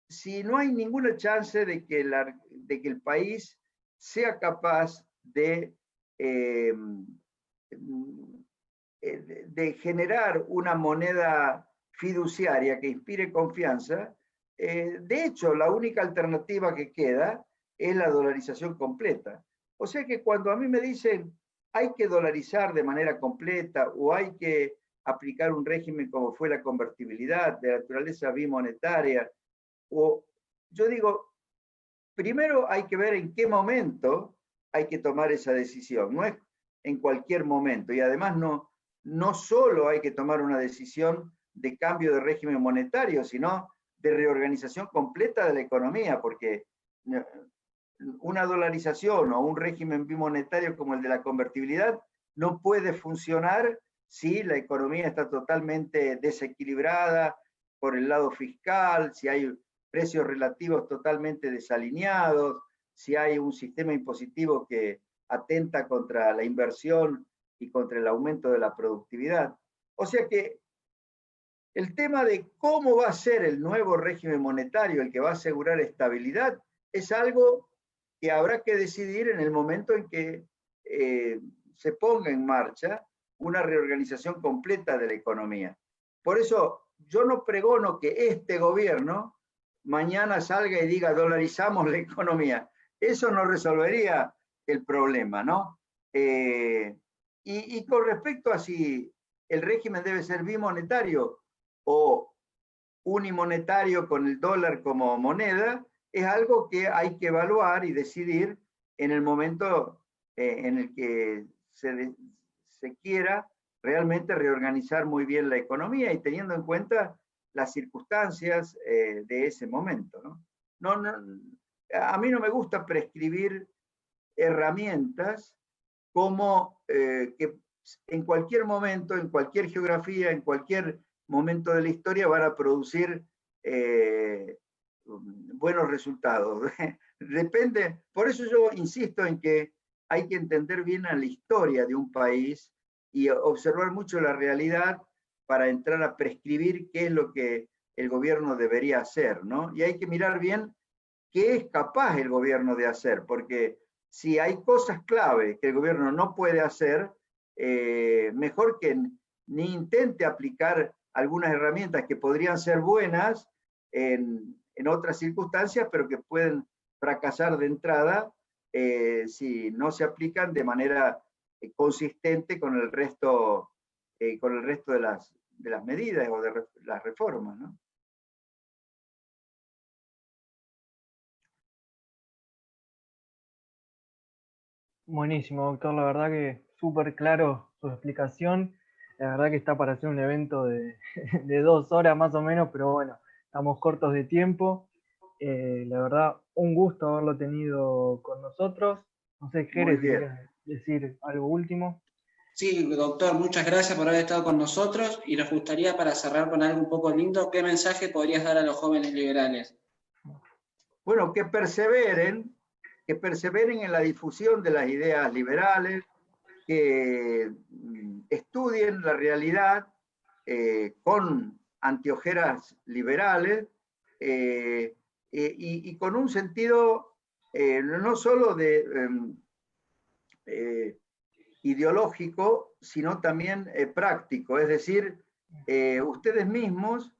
si no hay ninguna chance de que el país sea capaz de generar una moneda fiduciaria que inspire confianza, de hecho, la única alternativa que queda es la dolarización completa. O sea que cuando a mí me dicen hay que dolarizar de manera completa o hay que aplicar un régimen como fue la convertibilidad de naturaleza bimonetaria, yo digo, primero hay que ver en qué momento hay que tomar esa decisión, no es en cualquier momento, y además no solo hay que tomar una decisión de cambio de régimen monetario, sino de reorganización completa de la economía, porque una dolarización o un régimen bimonetario como el de la convertibilidad no puede funcionar si la economía está totalmente desequilibrada por el lado fiscal, si hay precios relativos totalmente desalineados, si hay un sistema impositivo que atenta contra la inversión y contra el aumento de la productividad. O sea que el tema de cómo va a ser el nuevo régimen monetario, el que va a asegurar estabilidad, es algo que habrá que decidir en el momento en que se ponga en marcha una reorganización completa de la economía. Por eso yo no pregono que este gobierno mañana salga y diga dolarizamos la economía. Eso no resolvería el problema, ¿no? Y con respecto a si el régimen debe ser bimonetario o unimonetario con el dólar como moneda, es algo que hay que evaluar y decidir en el momento en el que se quiera realmente reorganizar muy bien la economía y teniendo en cuenta las circunstancias de ese momento, ¿no? A mí no me gusta prescribir herramientas como que en cualquier momento, en cualquier geografía, en cualquier momento de la historia van a producir buenos resultados. Depende, por eso yo insisto en que hay que entender bien a la historia de un país y observar mucho la realidad para entrar a prescribir qué es lo que el gobierno debería hacer, ¿no? Y hay que mirar bien qué es capaz el gobierno de hacer, porque si hay cosas clave que el gobierno no puede hacer, mejor que ni intente aplicar algunas herramientas que podrían ser buenas en otras circunstancias, pero que pueden fracasar de entrada si no se aplican de manera consistente con el resto de las medidas o de las reformas, ¿no? Buenísimo, doctor, la verdad que súper claro su explicación. La verdad que está para hacer un evento de, de 2 horas más o menos, pero bueno, estamos cortos de tiempo. La verdad, un gusto haberlo tenido con nosotros. No sé, Muy Jere, si bien. querés decir algo último. Sí, doctor, muchas gracias por haber estado con nosotros y nos gustaría, para cerrar con algo un poco lindo, ¿qué mensaje podrías dar a los jóvenes liberales? Bueno, que perseveren en la difusión de las ideas liberales, que estudien la realidad con anteojeras liberales y con un sentido no solo ideológico, sino también práctico. Es decir, ustedes mismos,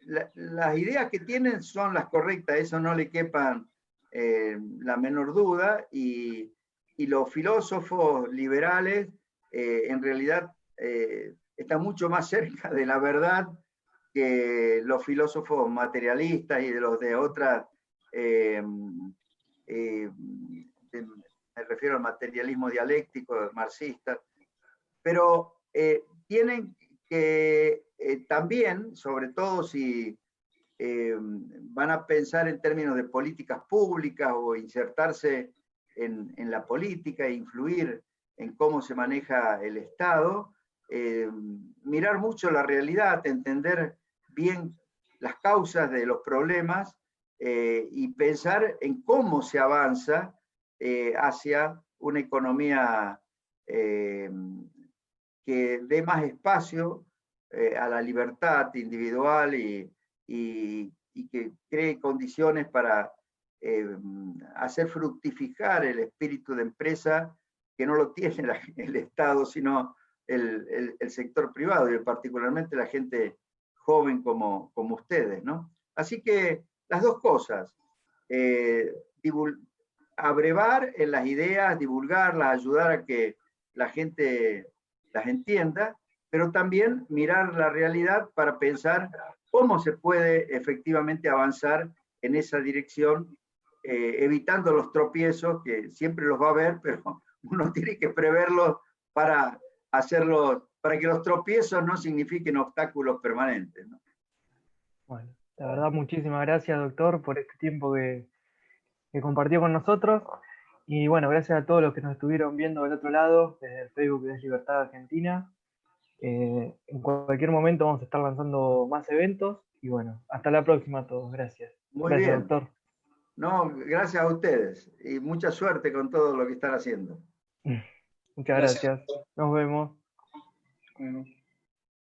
las ideas que tienen son las correctas, eso no le quepan la menor duda, y los filósofos liberales en realidad están mucho más cerca de la verdad que los filósofos materialistas y de los de otras, me refiero al materialismo dialéctico, marxista, pero tienen que también, sobre todo si van a pensar en términos de políticas públicas o insertarse en la política e influir en cómo se maneja el Estado, mirar mucho la realidad, entender bien las causas de los problemas y pensar en cómo se avanza hacia una economía que dé más espacio a la libertad individual y que cree condiciones para hacer fructificar el espíritu de empresa, que no lo tiene el Estado, sino el sector privado, y particularmente la gente joven como ustedes, ¿no? Así que las dos cosas, abrevar en las ideas, divulgarlas, ayudar a que la gente las entienda, pero también mirar la realidad para pensar cómo se puede efectivamente avanzar en esa dirección, evitando los tropiezos, que siempre los va a haber, pero uno tiene que preverlos para hacerlos, para que los tropiezos no signifiquen obstáculos permanentes, ¿no? Bueno, la verdad, muchísimas gracias, doctor, por este tiempo que compartió con nosotros. Y bueno, gracias a todos los que nos estuvieron viendo del otro lado, desde el Facebook de Libertad Argentina. En cualquier momento vamos a estar lanzando más eventos. Y bueno, hasta la próxima a todos. Gracias. Muy Gracias, bien. doctor. No, gracias a ustedes y mucha suerte con todo lo que están haciendo. Muchas gracias. Nos vemos. Bueno.